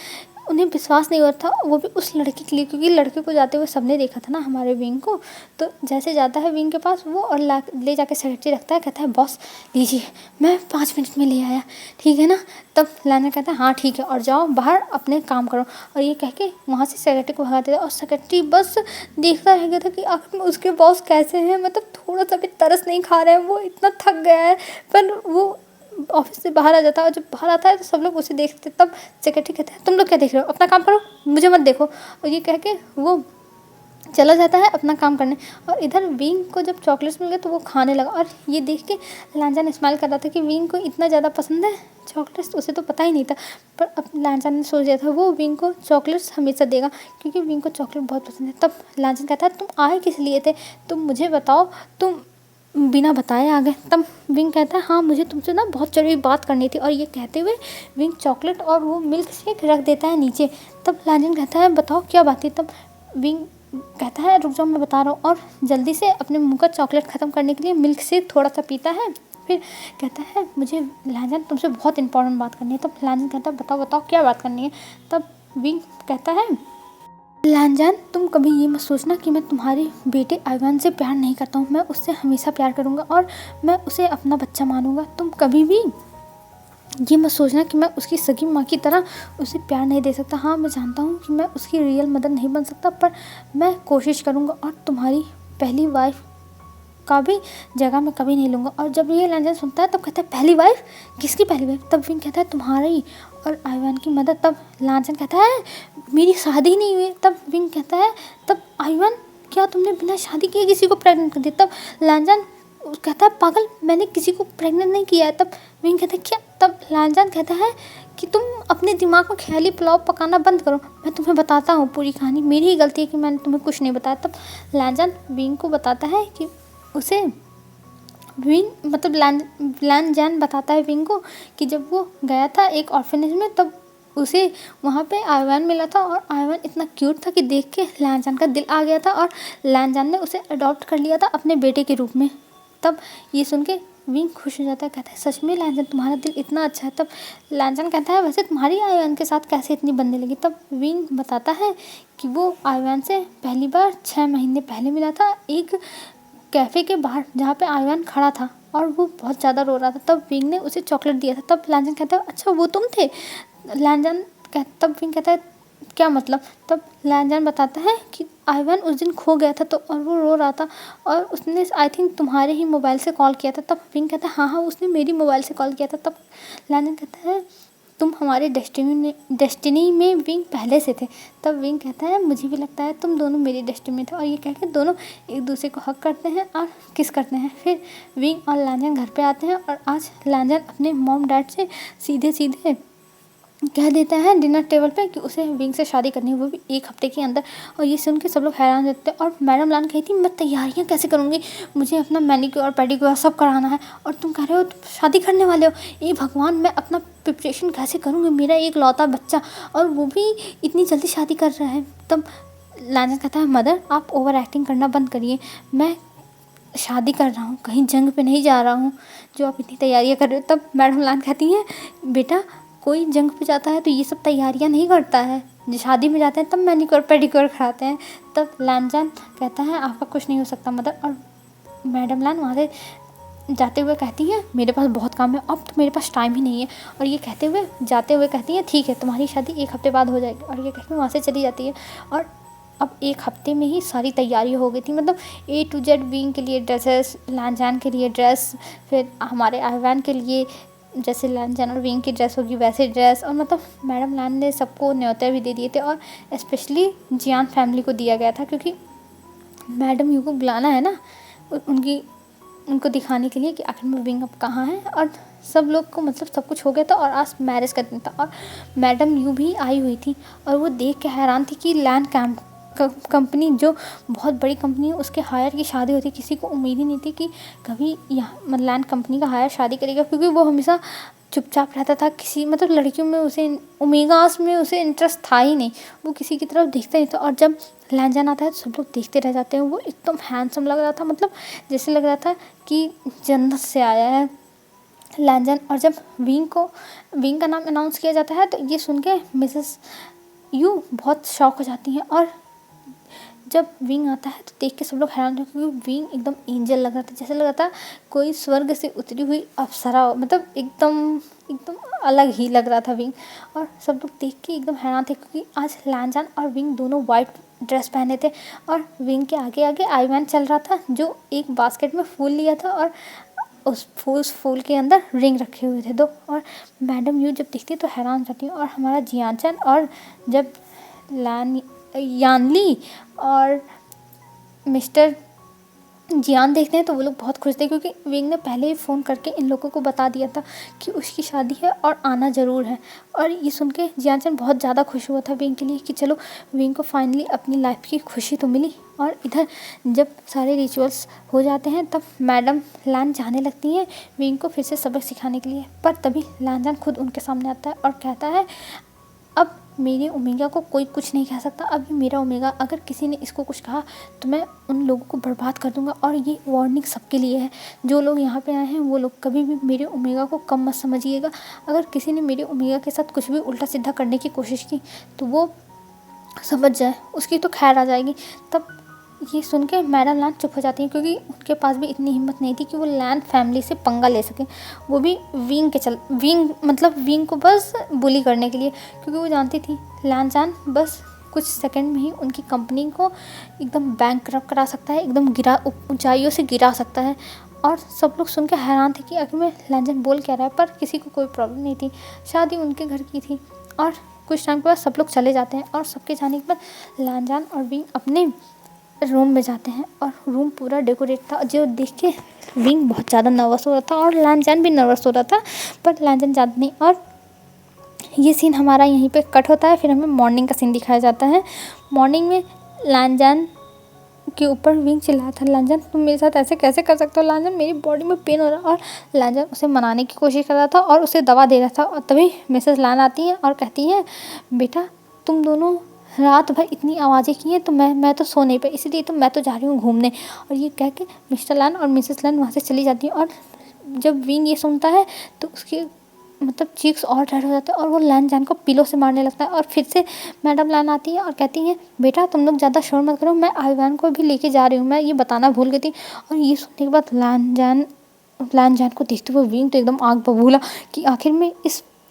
उन्हें विश्वास नहीं हो रहा था, वो भी उस लड़के के लिए, क्योंकि लड़के को जाते हुए सबने देखा था ना हमारे विंग को। तो जैसे जाता है विंग के पास वो और ले जाके सेक्रेटरी रखता है, कहता है बॉस लीजिए मैं 5 मिनट में ले आया, ठीक है ना। तब लैनजान कहता है हाँ ठीक है और जाओ बाहर अपने काम करो। और ये कह के वहाँ से सेक्रेटरी को भगा देता है। और सेक्रेटरी बस देखता रह गया था कि आखिर में उसके बॉस कैसे हैं, मतलब थोड़ा सा भी तरस नहीं खा रहे हैं, वो इतना थक गया है। पर वो ऑफिस से बाहर आ जाता है और जब बाहर आता है तो सब लोग उसे देखते। तब सेक्रेटरी कहते हैं तुम लोग क्या देख रहे हो, अपना काम करो, मुझे मत देखो। और ये कह के वो चला जाता है अपना काम करने। और इधर विंग को जब चॉकलेट्स मिल गए तो वो खाने लगा। और ये देख के लैनजान स्माइल कर रहा था कि विंग को इतना ज़्यादा पसंद है चॉकलेट्स, उसे तो पता ही नहीं था। पर अब लैनजान ने सोच लिया था वो विंग को चॉकलेट्स हमेशा देगा, क्योंकि विंग को चॉकलेट बहुत पसंद है। तब लैनजान कहता है तुम आए किस लिए थे, तुम मुझे बताओ, तुम बिना बताए आ गए। तब विंग कहता है हाँ मुझे तुमसे ना बहुत ज़रूरी बात करनी थी। और ये कहते हुए विंग चॉकलेट और वो मिल्क शेक रख देता है नीचे। तब लैनजान कहता है बताओ क्या बात है। तब विंग कहता है रुक जाओ मैं बता रहा हूँ। और जल्दी से अपने मुंह का चॉकलेट ख़त्म करने के लिए मिल्क शेक थोड़ा सा पीता है। फिर कहता है मुझे लैनजान तुमसे बहुत इंपॉर्टेंट बात करनी है। तब लैनजान कहता है बताओ बताओ क्या बात करनी है। तब विंग कहता है लैनजान तुम कभी ये मत सोचना कि मैं तुम्हारे बेटे आइवान से प्यार नहीं करता हूँ, मैं उससे हमेशा प्यार करूँगा और मैं उसे अपना बच्चा मानूंगा। तुम कभी भी ये मत सोचना कि मैं उसकी सगी माँ की तरह उसे प्यार नहीं दे सकता। हाँ मैं जानता हूँ कि मैं उसकी रियल मदर नहीं बन सकता, पर मैं कोशिश करूँगा और तुम्हारी पहली वाइफ का भी जगह मैं कभी नहीं लूँगा। और जब ये लैनजान सुनता है तब कहता है पहली वाइफ, किसकी पहली वाइफ। तब विंग कहता है तुम्हारी और आइवान की मदर। तब लैनजान कहता है मेरी शादी नहीं हुई। तब विंग कहता है तब आइवान क्या तुमने बिना शादी किए किसी को प्रेग्नेंट कर दिया। तब लैनजान कहता है पागल मैंने किसी को प्रेग्नेंट नहीं किया है। तब विंग कहता है क्या। तब लैनजान कहता है कि तुम अपने दिमाग में ख्याली पुलाव पकाना बंद करो, मैं तुम्हें बताता हूँ पूरी कहानी, मेरी ही गलती है कि मैंने तुम्हें कुछ नहीं बताया। तब लैनजान विंग को बताता है कि उसे विंग मतलब लैनजान बताता है विंग को कि जब वो गया था एक ऑर्फनेज में तब उसे वहाँ पे आइवान मिला था। और आइवान इतना क्यूट था कि देख के लैनजान का दिल आ गया था और लैनजान ने उसे अडॉप्ट कर लिया था अपने बेटे के रूप में। तब ये सुन के विंग खुश हो जाता है, कहता है सच में लैंजन तुम्हारा दिल इतना अच्छा है। तब लैंजन कहता है वैसे तुम्हारी आयरन के साथ कैसे इतनी बनने लगी। तब विंग बताता है कि वो आयरन से पहली बार 6 महीने पहले मिला था एक कैफ़े के बाहर, जहाँ पे आयरन खड़ा था और वो बहुत ज़्यादा रो रहा था। तब विंग ने उसे चॉकलेट दिया था। तब लैंजन कहता है अच्छा वो तुम थे। तब विंग कहता है क्या मतलब। तब लैंजन बताता है कि आयरन उस दिन खो गया था तो और वो रो रहा था और उसने आई थिंक तुम्हारे ही मोबाइल से कॉल किया था। तब विंग कहता है हाँ हाँ उसने मेरी मोबाइल से कॉल किया था। तब लैंजन कहता है तुम हमारे डेस्टिनी में विंग पहले से थे। तब विंग कहता है मुझे भी लगता है तुम दोनों मेरी डेस्टिनी में थे। और ये कह के दोनों एक दूसरे को हग करते हैं और किस करते हैं। फिर विंग और लैंजन घर पे आते हैं और आज लैंजन अपने मॉम डैड से सीधे सीधे कह देता है डिनर टेबल पे कि उसे विंग से शादी करनी है, वो भी 1 हफ्ते के अंदर। और ये सुन के सब लोग हैरान हो जाते हैं। और मैडम लान कहती मैं तैयारियां कैसे करूँगी, मुझे अपना मैनिक्योर और पेडिक्योर सब कराना है और तुम कह रहे हो तुम शादी करने वाले हो। ये भगवान मैं अपना प्रिपरेशन कैसे करूँगी, मेरा एक लौता बच्चा और वो भी इतनी जल्दी शादी कर रहा है। तब लैंजन कहता है मदर आप ओवर एक्टिंग करना बंद करिए, मैं शादी कर रहा हूँ, कहीं जंग पे नहीं जा रहा हूँ जो आप इतनी तैयारियाँ कर रहे हो। तब मैडम लान कहती हैं बेटा कोई जंग पे जाता है तो ये सब तैयारियां नहीं करता है, जो शादी में जाते हैं तब मैनिक्योर पेडिक्योर कराते हैं। तब लैंजन कहता है आपका कुछ नहीं हो सकता मदर। और मैडम लान वहाँ से जाते हुए कहती हैं मेरे पास बहुत काम है, अब तो मेरे पास टाइम ही नहीं है। और ये कहते हुए जाते हुए कहती हैं ठीक है तुम्हारी शादी 1 हफ्ते बाद हो जाएगी। और ये कहते वहाँ से चली जाती है। और अब 1 हफ्ते में ही सारी तैयारी हो गई थी, मतलब A to Z विंग के लिए ड्रेसेस, लैंजन के लिए ड्रेस, फिर हमारे आयरन के लिए जैसे लैंजन और विंग की ड्रेस होगी वैसे ड्रेस। और मतलब मैडम लैन ने सबको न्योते भी दे दिए थे और स्पेशली जियान फैमिली को दिया गया था क्योंकि मैडम यू को बुलाना है ना उनको दिखाने के लिए कि आखिर में विंग अब कहाँ है। और सब लोग को मतलब सब कुछ हो गया था और आज मैरिज का दिन था और मैडम यू भी आई हुई थी। और वो देख के हैरान थी कि लैंड कैंप कंपनी जो बहुत बड़ी कंपनी है उसके हायर की शादी होती। किसी को उम्मीद ही नहीं थी कि कभी यहाँ लैंड कंपनी का हायर शादी करेगा, क्योंकि वो हमेशा चुपचाप रहता था। किसी मतलब लड़कियों में उसे ओमेगास में उसे इंटरेस्ट था ही नहीं, वो किसी की तरफ देखता नहीं था। और जब लैंजन आता है तो सब लोग देखते रह जाते हैं। वो एकदम हैंडसम लग रहा था, मतलब जैसे लग रहा था कि जन्नत से आया है लैंजन। और जब विंग का नाम अनाउंस किया जाता है तो ये सुन के मिसेस यू बहुत शॉक हो जाती हैं। और जब विंग आता है तो देख के सब लोग हैरान हो, क्योंकि विंग एकदम एंजल लग रहा था, जैसे लग रहा था कोई स्वर्ग से उतरी हुई अप्सरा, मतलब एकदम अलग ही लग रहा था विंग। और सब लोग देख के एकदम हैरान थे क्योंकि आज लैंजन और विंग दोनों वाइट ड्रेस पहने थे और विंग के आगे आगे आयरन चल रहा था जो एक बास्केट में फूल लिया था और उस फूल के अंदर रिंग रखे हुए थे 2। और मैडम यू जब दिखती तो हैरान जाती है। और हमारा जियानचन और जब यानली और मिस्टर जियान देखते हैं तो वो लोग बहुत खुश थे क्योंकि विंग ने पहले ही फ़ोन करके इन लोगों को बता दिया था कि उसकी शादी है और आना ज़रूर है। और ये सुन के जियानचन बहुत ज़्यादा खुश हुआ था विंग के लिए कि चलो विंग को फाइनली अपनी लाइफ की खुशी तो मिली। और इधर जब सारे रिचुअल्स हो जाते हैं तब मैडम लान जाने लगती हैं विंग को फिर से सबक सिखाने के लिए। पर तभी लांजन खुद उनके सामने आता है और कहता है अब मेरे ओमेगा को कोई कुछ नहीं कह सकता, अब ये मेरा ओमेगा, अगर किसी ने इसको कुछ कहा तो मैं उन लोगों को बर्बाद कर दूंगा। और ये वार्निंग सबके लिए है, जो लोग यहाँ पे आए हैं वो लोग कभी भी मेरे ओमेगा को कम मत समझिएगा। अगर किसी ने मेरे ओमेगा के साथ कुछ भी उल्टा सीधा करने की कोशिश की तो वो समझ जाए उसकी तो खैर आ जाएगी। तब ये सुन के मैडम लान चुप हो जाती हैं क्योंकि उनके पास भी इतनी हिम्मत नहीं थी कि वो लैन फैमिली से पंगा ले सकें, वो भी विंग को बस बुली करने के लिए, क्योंकि वो जानती थी लैन जान बस कुछ सेकंड में ही उनकी कंपनी को एकदम बैंकरप्ट करा सकता है, एकदम ऊंचाइयों से गिरा सकता है। और सब लोग सुन के हैरान थे कि आखिर में लैंजन बोल क्या रहा है, पर किसी को कोई प्रॉब्लम नहीं थी, शादी उनके घर की थी। और कुछ टाइम के बाद सब लोग चले जाते हैं और सबके जाने के बाद लैंजन और विंग अपने रूम में जाते हैं और रूम पूरा डेकोरेट था, जो देख के विंग बहुत ज़्यादा नर्वस हो रहा था और लैंजन भी नर्वस हो रहा था, पर लैंजन ज़्यादा नहीं। और ये सीन हमारा यहीं पे कट होता है। फिर हमें मॉर्निंग का सीन दिखाया जाता है। मॉर्निंग में लैंजन के ऊपर विंग चिल्लाया था, लैंजन तुम मेरे साथ ऐसे कैसे कर सकते हो, लैंजन मेरी बॉडी में पेन हो रहा है। और लैंजन उसे मनाने की कोशिश कर रहा था और उसे दवा दे रहा था। और तभी मिसेस लान आती हैं और कहती हैं बेटा तुम दोनों रात भर इतनी आवाज़ें की हैं तो मैं तो सो नहीं पाई, इसीलिए तो मैं तो जा रही हूँ घूमने। और ये कह के मिस्टर लान और मिसेस लान वहाँ से चली जाती हैं और जब विंग ये सुनता है तो उसकी मतलब चीक्स और रेड हो जाते हैं और वो लान जान को पिलो से मारने लगता है। और फिर से मैडम लान आती है और कहती हैं बेटा तुम लोग ज़्यादा शोर मत करो, मैं आयुवान को भी लेके जा रही हूँ, मैं ये बताना भूल गई थी। और ये सुनने के बाद लान जान को देखते हुए विंग तो एकदम आग बबूला कि आखिर में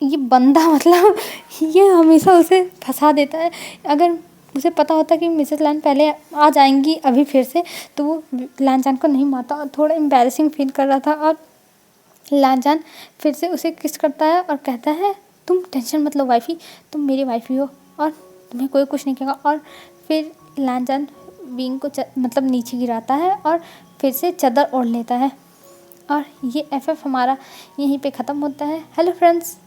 ये बंदा मतलब ये हमेशा उसे फंसा देता है। अगर उसे पता होता कि मिसेस लान पहले आ जाएंगी अभी फिर से, तो वो लान जान को नहीं मारता। और थोड़ा एम्बैरेसिंग फील कर रहा था। और लान जान फिर से उसे किस करता है और कहता है तुम टेंशन मत लो वाइफी, तुम मेरी वाइफी हो और तुम्हें कोई कुछ नहीं कहेगा। और फिर लान जान विंग को मतलब नीचे गिराता है और फिर से चादर ओढ़ लेता है। और ये एफएफ हमारा यहीं पे ख़त्म होता है। हेलो फ्रेंड्स,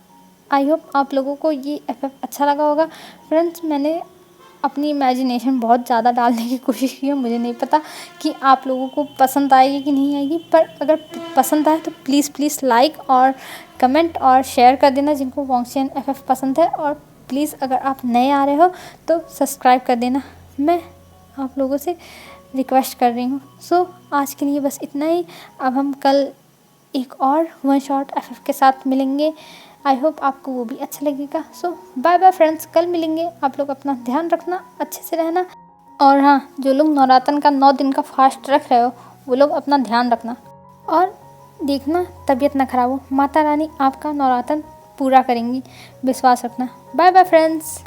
आई होप आप लोगों को ये एफएफ अच्छा लगा होगा। फ्रेंड्स, मैंने अपनी इमेजिनेशन बहुत ज़्यादा डालने की कोशिश की है, मुझे नहीं पता कि आप लोगों को पसंद आएगी कि नहीं आएगी, पर अगर पसंद आए तो प्लीज़ लाइक और कमेंट और शेयर कर देना जिनको वॉन्गशियन एफएफ पसंद है। और प्लीज़ अगर आप नए आ रहे हो तो सब्सक्राइब कर देना, मैं आप लोगों से रिक्वेस्ट कर रही हूँ। सो आज के लिए बस इतना ही। अब हम कल एक और वन शॉट एफएफ के साथ मिलेंगे। आई होप आपको वो भी अच्छा लगेगा। सो बाय बाय फ्रेंड्स, कल मिलेंगे। आप लोग अपना ध्यान रखना, अच्छे से रहना। और हाँ, जो लोग नवरात्र का 9 दिन का फास्ट रख रहे हो वो लोग अपना ध्यान रखना और देखना तबीयत ना खराब हो। माता रानी आपका नवरात्र पूरा करेंगी, विश्वास रखना। Bye bye friends.